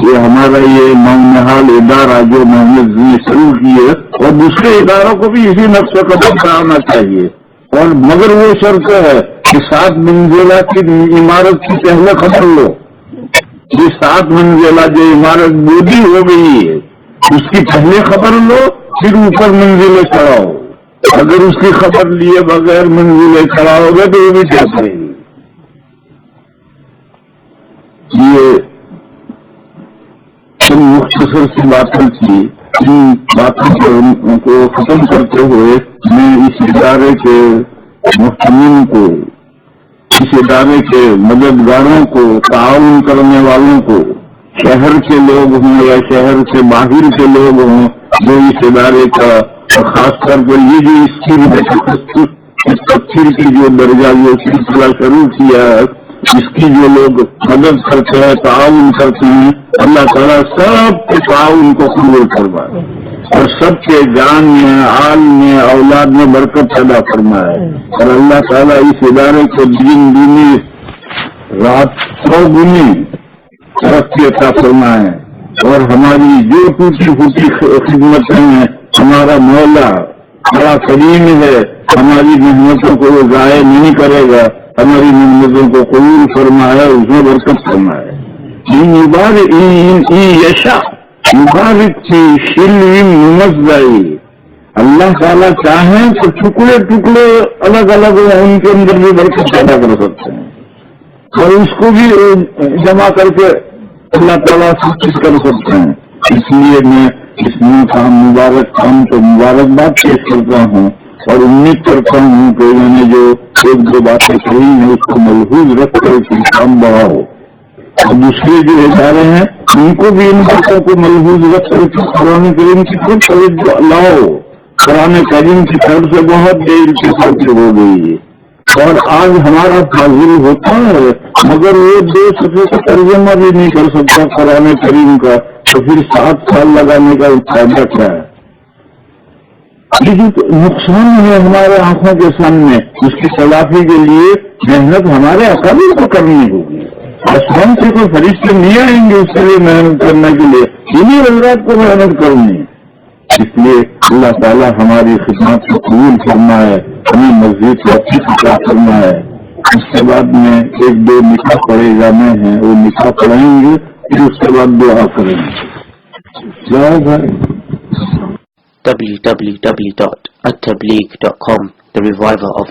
نونہال ادارہ جو محنت شروع کی ہے اور دوسرے اداروں کو بھی اسی نقش قدم پر آنا چاہیے. اور مگر وہ شرط ہے کہ 7 منزلہ کی عمارت کی پہلے خبر لو. یہ 7 منزلہ جو عمارت بودی ہو گئی ہے اس کی پہلے خبر لو، پھر اوپر منزلیں چڑھاؤ. اگر اس کی خبر لیے بغیر منزلیں چڑھاؤ گے تو وہ بھی کیا کرے گی. یہ مختصر سی باتیں تھی. ان باتوں کو ختم کرتے ہوئے میں اس ادارے کے محتمین کو، اس ادارے کے مددگاروں کو، تعاون کرنے والوں کو، شہر کے لوگ ہوں یا شہر سے باہر کے لوگ ہوں جو اس ادارے کا خاص طور پر یہ جو اس تفسیر کی جو درجہ جو سلسلہ شروع کیا ہے اس کی جو لوگ مدد کرتے ہیں، تعاون کرتے ہیں، اللہ تعالیٰ سب کے تعاون کو قبول فرمائے اور سب کے جان میں، آل میں، اولاد میں برکت پیدا فرمائے. اور اللہ تعالیٰ اس ادارے کو دین دینی رات 100 گنی ترقی عطا فرمائے. اور ہماری جو ٹوٹی پھوٹی خدمتیں ہیں ہمارا مولا بڑا کریم ہے، ہماری محنتوں کو وہ ضائع نہیں کرے گا، ہماری محنتوں کو قبول فرمائے، اس میں برکت فرمائے. یشا مبارک تھی شلوم ممزائی، اللہ تعالیٰ چاہیں تو ٹکڑے ٹکڑے الگ الگ ان کے اندر بھی برکت پیدا کر سکتے ہیں اور اس کو بھی جمع کر کے اللہ تعالیٰ سب چیز کر سکتے ہیں. اس لیے میں اس مبارک کام کو مبارکباد پیش کرتا ہوں اور امید کرتا ہوں کہ میں نے جو 1-2 باتیں کہی ہیں اس کو ملحوظ رکھ کر کے کام بڑھاؤ. اور دوسرے جو ادارے ہیں ان کو بھی ان باتوں کو ملحوظ رکھ کر کے قرآن کریم کی طرف توجہ لاؤ. قرآن کریم کی طرف سے بہت دیر کی خاطر ہو گئی ہے اور آج ہمارا فاضل ہوتا ہے مگر وہ 2 صفحے کا ترجمہ بھی نہیں کر سکتا قرآن کریم کا، تو پھر 7 سال لگانے کا فائدہ کیا ہے. یہ جو نقصان ہے ہمارے آنکھوں کے سامنے اس کی تلافی کے لیے محنت ہمارے اکابر کو کرنی ہوگی. آسمان سے کوئی فرشتے نہیں آئیں گے اس کے لیے محنت کرنے کے لیے، انہیں حضرات کو محنت کرنی ہے. اس لیے اللہ تعالیٰ ہماری خدمات کو قبول فرمائے، ہمیں مزید توفیق عطا فرمائے. اس کے بعد میں 1-2 نکاح پڑھے جانے ہیں، وہ نکاح پڑھیں گے پھر اس کے بعد دعا کریں گے. جاؤ بھائی. www.attableek.com, the reviver of